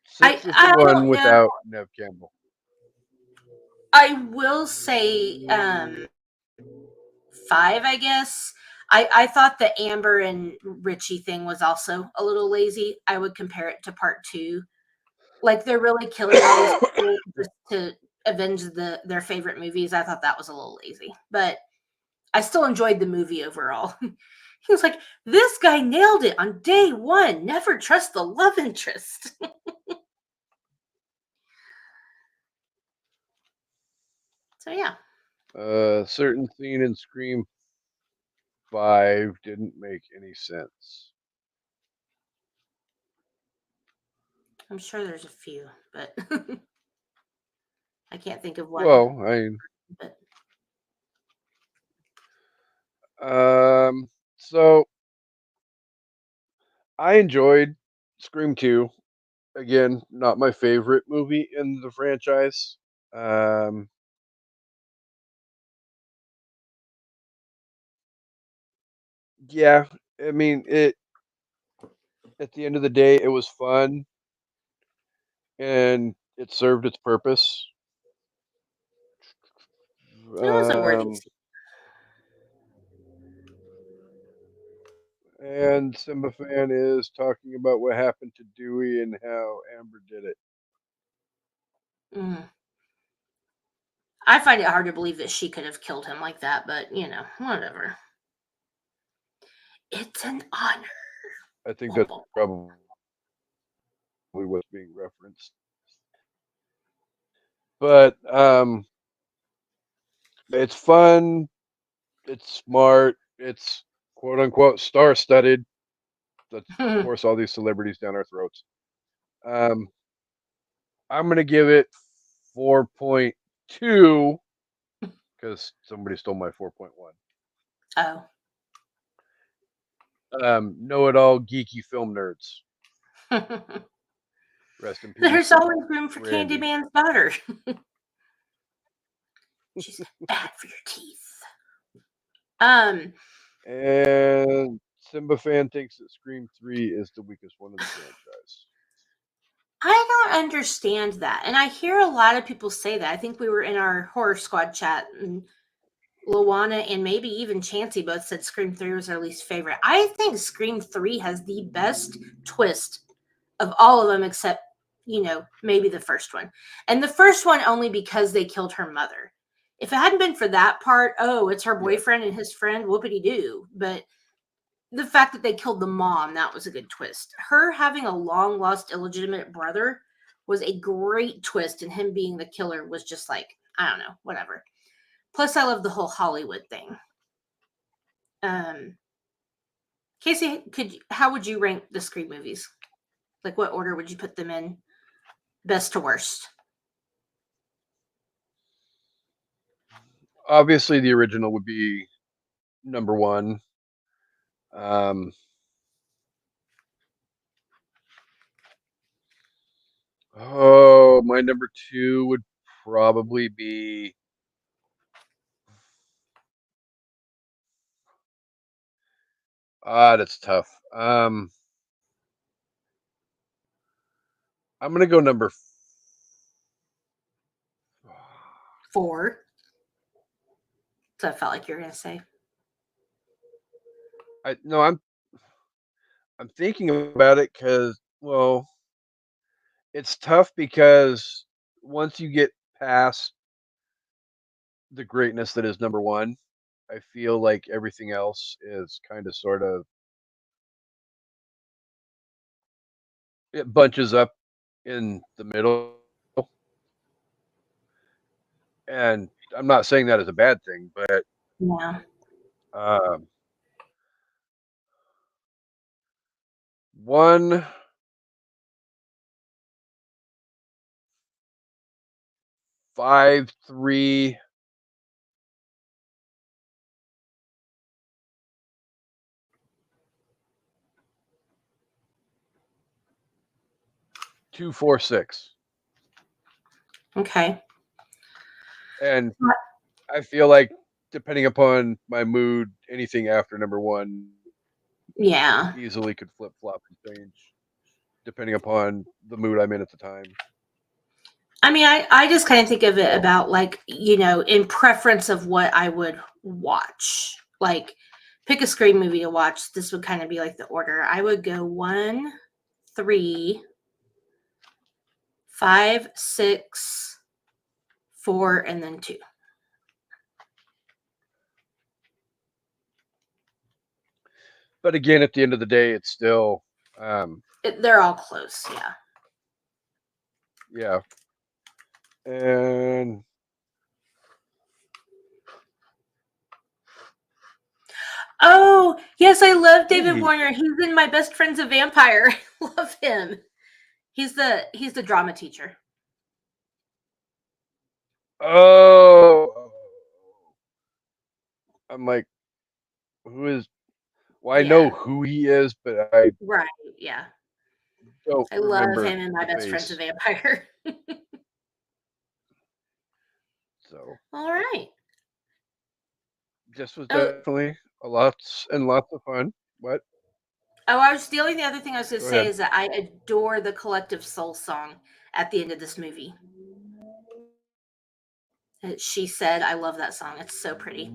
B: 6 is the
A: I
B: one
A: don't know.
B: without Nev Campbell.
A: I will say 5, I guess. I thought the Amber and Richie thing was also a little lazy. I would compare it to part 2. Like they're really killing all these people just to avenge their favorite movies. I thought that was a little lazy, but I still enjoyed the movie overall. He was like, "This guy nailed it on day 1. Never trust the love interest." So yeah,
B: Certain scene in Scream 5 didn't make any sense.
A: I'm sure there's a few, but I can't think of one.
B: Well,
A: But
B: so I enjoyed Scream 2. Again, not my favorite movie in the franchise. Um, yeah, I mean, it at the end of the day, it was fun and it served its purpose.
A: it was a worthy.
B: Um, and Simba fan is talking about what happened to Dewey and how Amber did it.
A: Mm. I find it hard to believe that she could have killed him like that, but whatever. It's an honor.
B: I think
A: Bum,
B: that's
A: bum.
B: probably what's being referenced. But it's fun, it's smart, it's quote unquote star studded. Let's force all these celebrities down our throats. Um, I'm gonna give it 4.2 because somebody stole my 4.1.
A: Oh.
B: Know it all geeky film nerds. Rest in
A: There's
B: peace,
A: always room for
B: Randy.
A: Candyman's daughter. She's bad for your teeth. Um,
B: And Simba fan thinks that Scream 3 is the weakest one in the franchise.
A: I don't understand that. And I hear a lot of people say that. I think we were in our horror squad chat and Luana and maybe even Chancy both said Scream 3 was their least favorite. I think Scream 3 has the best twist of all of them except, maybe the first one. And the first one only because they killed her mother. If it hadn't been for that part, oh, it's her
B: Yes.
A: boyfriend and his friend, whoopity doo. But the fact that they killed the mom, that was a good twist. Her having a long lost illegitimate brother was a great twist, and him being the killer was just like, I don't know, whatever. Plus, I love the whole Hollywood thing. Um, Kasey, how would you rank the Scream movies? Like, what order would you put them in, best to worst?
B: Obviously, the original would be number one. Um, oh, my number two would probably be. That's tough. I'm gonna go number.
A: 4. So I felt like you were going to say.
B: I no, I'm thinking about it because well, it's tough because once you get past the greatness that is number one, I feel like everything else is kind of sort of it bunches up in the middle. And I'm not saying that as a bad thing, but
A: Yeah.
B: um, One 5-3 2-4-6.
A: Okay.
B: And I feel like depending upon my mood, anything after number one
A: Yeah.
B: easily could flip flop and change depending upon the mood I'm in at the time.
A: I mean, I just kind of think of it
B: So
A: about like, in preference of what I would watch. Like, pick a Scream movie to watch. This would kind of be like the order. I would go 1, 3, 5, 6, 4, and then 2.
B: but again, at the end of the day, it's still
A: They're all close. Yeah.
B: yeah. And
A: Oh, yes, I love David
B: hey,
A: Warner. He's in My Best Friend's a Vampire. I love him. He's the drama teacher.
B: oh, I'm like, who is? Well, I know
A: Yeah.
B: who he is, but I
A: Right. Yeah.
B: don't
A: I love
B: remember
A: him in My
B: the
A: Best Friend's a
B: face.
A: Vampire.
B: So
A: All right.
B: this was
A: Oh,
B: definitely a lots and lots of fun. What?
A: the only other thing I was going to
B: Go
A: say
B: ahead.
A: is that I adore the Collective Soul song at the end of this movie. She said, I love that song. It's so pretty.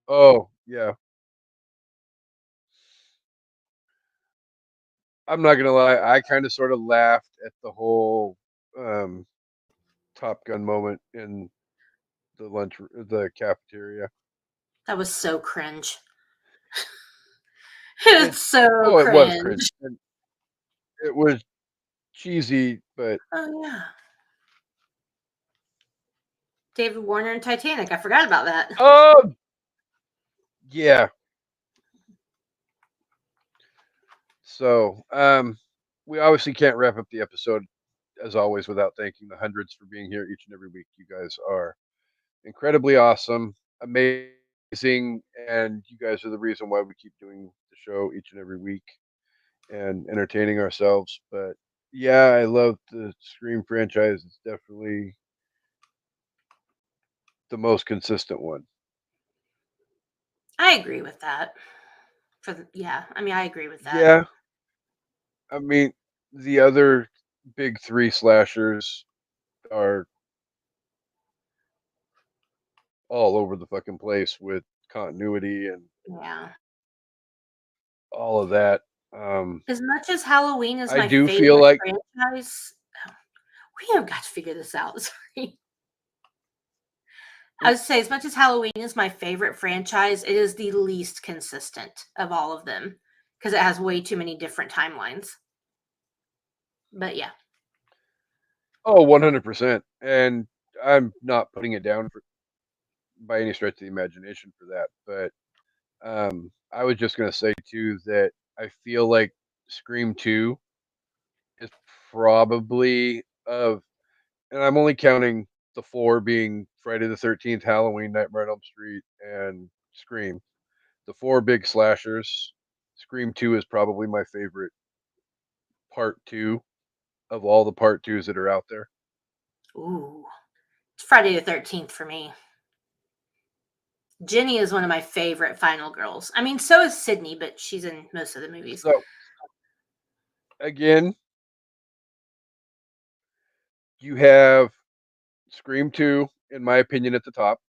B: Oh yeah, I'm not gonna lie. I kind of sort of laughed at the whole um, Top Gun moment in the cafeteria.
A: That was so cringe. It's
B: It's
A: so
B: oh, it was cringe.
A: cringe.
B: And it was cheesy, but
A: Oh, yeah. David Warner and Titanic. I forgot about that.
B: oh yeah. So we obviously can't wrap up the episode as always without thanking the hundreds for being here each and every week. You guys are incredibly awesome, amazing, and you guys are the reason why we keep doing the show each and every week and entertaining ourselves. But yeah, I love the Scream franchise. It's definitely the most consistent one.
A: I agree with that. Yeah, I mean, I agree with that.
B: Yeah, I mean, the other big three slashers are all over the fucking place with continuity and
A: Yeah.
B: all of that. Um,
A: As much as Halloween is
B: I
A: my
B: do feel
A: favorite
B: like,
A: franchise, we have got to figure this out. Sorry. I
B: oop,
A: would say, as much as Halloween is my favorite franchise, it is the least consistent of all of them because it has way too many different timelines. But yeah,
B: oh, 100%. And I'm not putting it down by any stretch of the imagination for that. But I was just going to say, too, that I feel like Scream 2 is probably of, and I'm only counting the four being Friday the 13th, Halloween, Nightmare on Elm Street, and Scream. The four big slashers. Scream 2 is probably my favorite part two of all the part twos that are out there.
A: ooh, it's Friday the 13th for me. Jenny is one of my favorite final girls. I mean, so is Sydney, but she's in most of the movies.
B: So, again, you have Scream 2, in my opinion, at the top.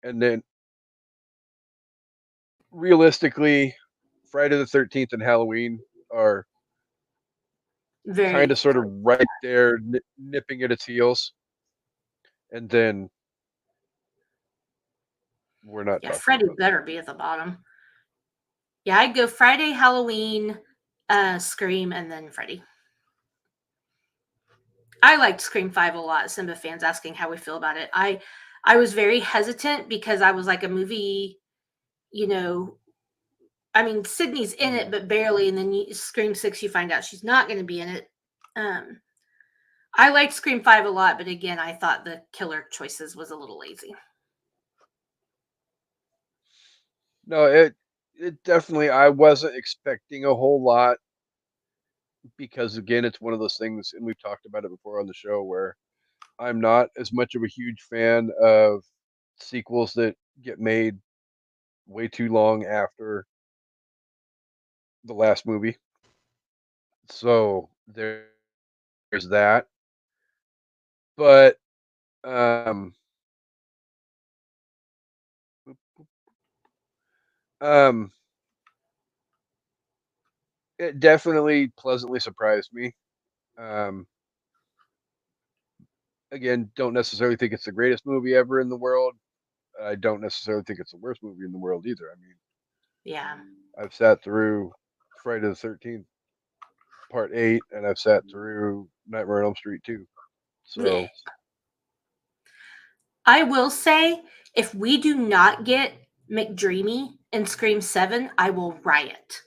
B: And then realistically, Friday the 13th and Halloween are kind
A: Very
B: of sort of
A: close.
B: right there, nipping at its heels. And then we're not
A: Yeah,
B: talking
A: Freddy
B: about the
A: better
B: rest.
A: be at the bottom. Yeah, I'd go Friday, Halloween, Scream, and then Freddy. I liked Scream 5 a lot. Simba fans asking how we feel about it. I was very hesitant because I was like a movie, you know, I mean, Sydney's in it,
B: Mhm.
A: but barely. And then Scream 6, you find out she's not going to be in it. Um, I liked Scream 5 a lot, but again, I thought the killer choices was a little lazy.
B: No, it definitely. I wasn't expecting a whole lot because again, it's one of those things, and we've talked about it before on the show where I'm not as much of a huge fan of sequels that get made way too long after the last movie. So there's that. But um um it definitely pleasantly surprised me. Um Again, don't necessarily think it's the greatest movie ever in the world. I don't necessarily think it's the worst movie in the world either. I mean,
A: Yeah.
B: I've sat through Friday the 13th part 8 and I've sat through Nightmare on Elm Street 2. So,
A: I will say, if we do not get McDreamy in Scream 7, I will riot.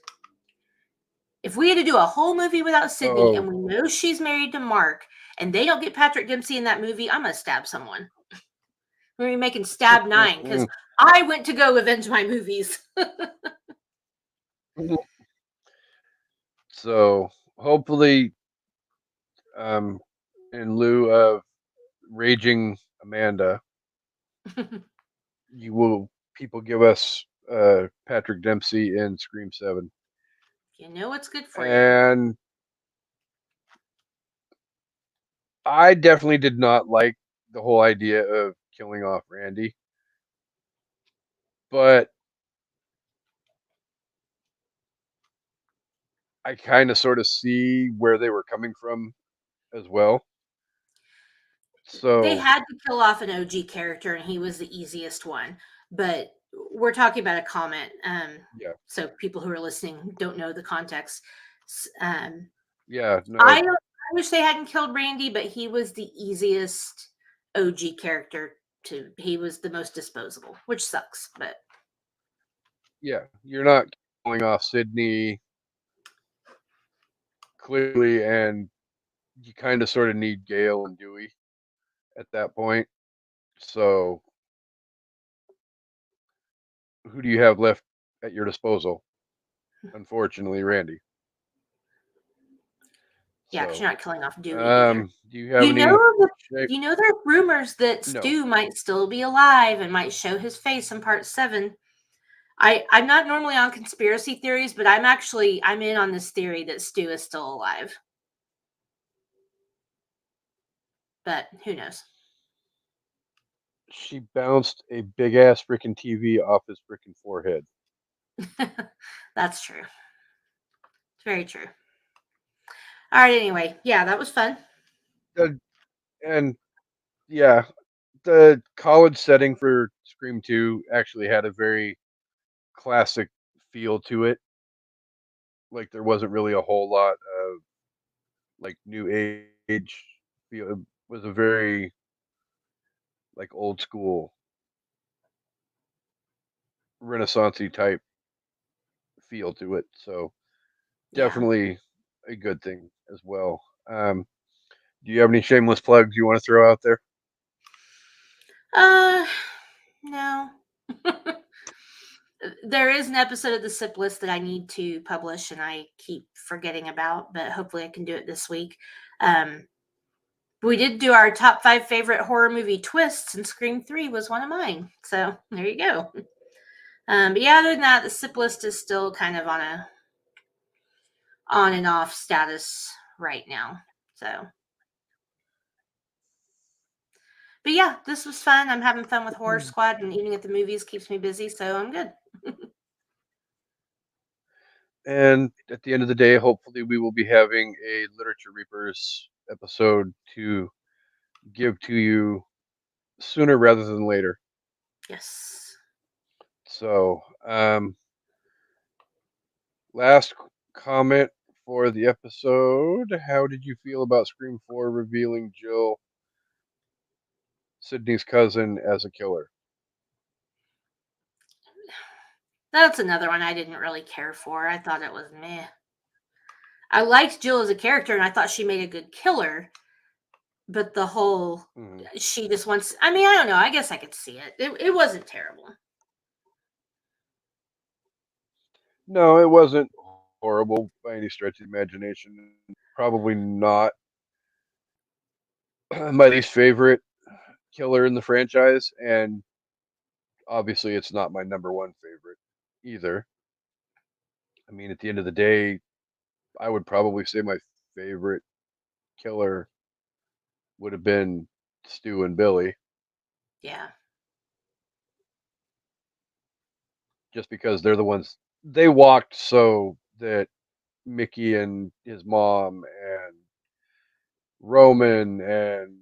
A: If we had to do a whole movie without Sydney and
B: oh,
A: we know she's married to Mark and they don't get Patrick Dempsey in that movie, I'm going to stab someone. We're going to be making Stab 9 because I went to go avenge my movies.
B: so hopefully, um, in lieu of raging Amanda, you will people give us Patrick Dempsey in Scream 7.
A: You know what's good for you.
B: And I definitely did not like the whole idea of killing off Randy, but I kind of sort of see where they were coming from as well.
A: They
B: So,
A: had to kill off an OG character and he was the easiest one. But we're talking about a comment.
B: yeah.
A: So people who are listening don't know the context.
B: Yeah,
A: I
B: no.
A: don't I wish they hadn't killed Randy, but he was the easiest OG character to he was the most disposable, which sucks, but
B: Yeah, you're not killing off Sydney clearly, and you kind of sort of need Gale and Dewey at that point. So, who do you have left at your disposal? Unfortunately, Randy.
A: yeah, because
B: So,
A: you're not killing off Dewey either.
B: do you have
A: You know
B: any shape?
A: you know there are rumors that
B: No.
A: Stu might still be alive and might show his face in part 7. I'm not normally on conspiracy theories, but I'm in on this theory that Stu is still alive. But who knows?
B: She bounced a big ass freaking TV off his freaking forehead.
A: That's true. It's very true. All right, anyway, yeah, that was fun.
B: The, and yeah, the college setting for Scream 2 actually had a very classic feel to it. Like there wasn't really a whole lot of like new age feel. It was a very like old school renaissancey type feel to it. So
A: Yeah.
B: definitely a good thing as well. Do you have any shameless plugs you want to throw out there?
A: Uh, no. There is an episode of the SIP list that I need to publish and I keep forgetting about, but hopefully I can do it this week. Um, we did do our top 5 favorite horror movie twists, and Scream 3 was one of mine. So there you go. But yeah, other than that, the SIP list is still kind of on a on and off status right now. So, but yeah, this was fun. I'm having fun with Horror Squad, and eating at the movies keeps me busy, so I'm good.
B: And at the end of the day, hopefully, we will be having a Literature Reapers episode to give to you sooner rather than later.
A: Yes.
B: So, last comment for the episode. How did you feel about Scream 4 revealing Jill, Sydney's cousin, as a killer?
A: That's another one I didn't really care for. I thought it was meh. I liked Jill as a character, and I thought she made a good killer. But the whole
B: Mhm.
A: she just wants. I mean, I don't know. I guess I could see it. It wasn't terrible.
B: No, it wasn't horrible by any stretch of the imagination. Probably not my least favorite killer in the franchise, and obviously it's not my number one favorite either. I mean, at the end of the day, I would probably say my favorite killer would have been Stu and Billy,
A: Yeah.
B: just because they're the ones they walked so that Mickey and his mom and Roman and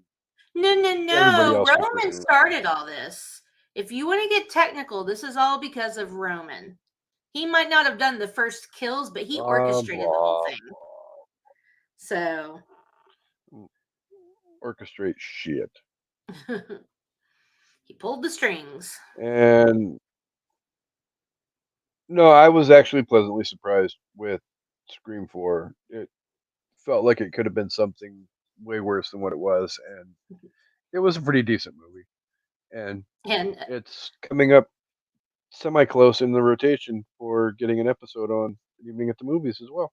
A: No, no,
B: everybody
A: no.
B: else could
A: Roman
B: freaking
A: started
B: walk.
A: all this. If you want to get technical, this is all because of Roman. He might not have done the first kills, but he
B: Blah
A: orchestrated the whole
B: blah
A: thing. So
B: blah. Orchestrate shit.
A: he pulled the strings.
B: And no, I was actually pleasantly surprised with Scream 4. It felt like it could have been something way worse than what it was, and it was a pretty decent movie. And
A: And
B: it's coming up semi close in the rotation for getting an episode on Evening at the Movies as well.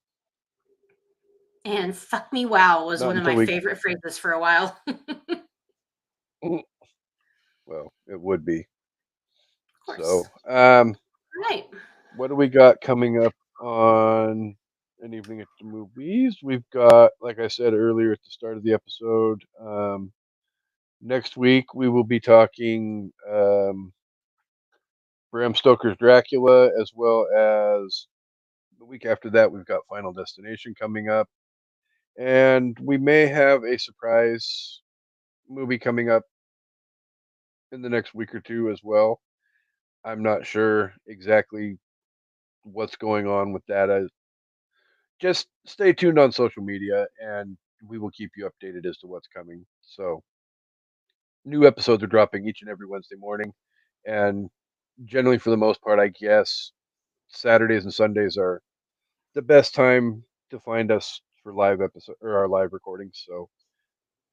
A: and fuck me wow was
B: Not
A: one of
B: until
A: my
B: we,
A: favorite phrases for a while. Of
B: well, it would be.
A: course.
B: So,
A: Right.
B: what do we got coming up on an Evening at the Movies? We've got, like I said earlier at the start of the episode, next week we will be talking Bram Stoker's Dracula, as well as the week after that we've got Final Destination coming up, and we may have a surprise movie coming up in the next week or two as well. I'm not sure exactly what's going on with that. Just stay tuned on social media, and we will keep you updated as to what's coming. So, new episodes are dropping each and every Wednesday morning, and generally, for the most part, I guess Saturdays and Sundays are the best time to find us for live episode or our live recordings. So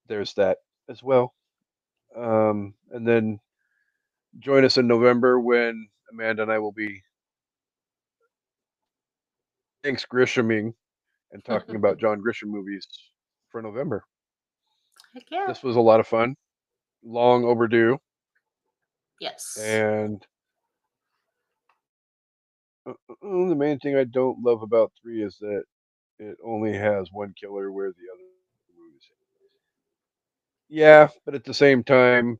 B: there's that as well. And then join us in November when Amanda and I will be thanks Grishaming and talking about John Grisham movies for November.
A: Heck yeah.
B: This was a lot of fun, long overdue,
A: Yes.
B: and the main thing I don't love about 3 is that it only has one killer where the other movies. Yeah, but at the same time,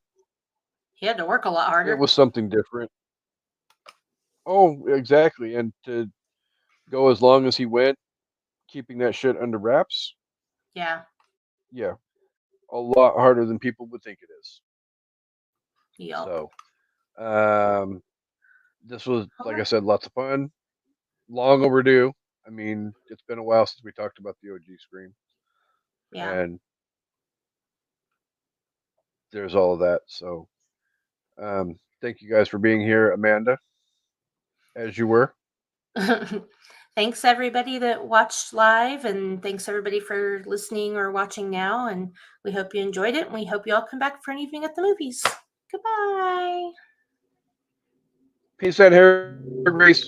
A: He had to work a lot
B: it
A: harder.
B: was something different. Oh, exactly, and to go as long as he went, keeping that shit under wraps,
A: Yeah.
B: yeah, a lot harder than people would think it is.
A: Yup.
B: So, um, this was,
A: All
B: like I
A: right.
B: said, lots of fun, long overdue. I mean, it's been a while since we talked about the OG Scream,
A: Yeah.
B: and there's all of that. So, thank you guys for being here, Amanda, as you were.
A: Thanks everybody that watched live, and thanks everybody for listening or watching now. And we hope you enjoyed it. And we hope you all come back for an evening at the movies. Goodbye.
B: Peace out, Harry Grace.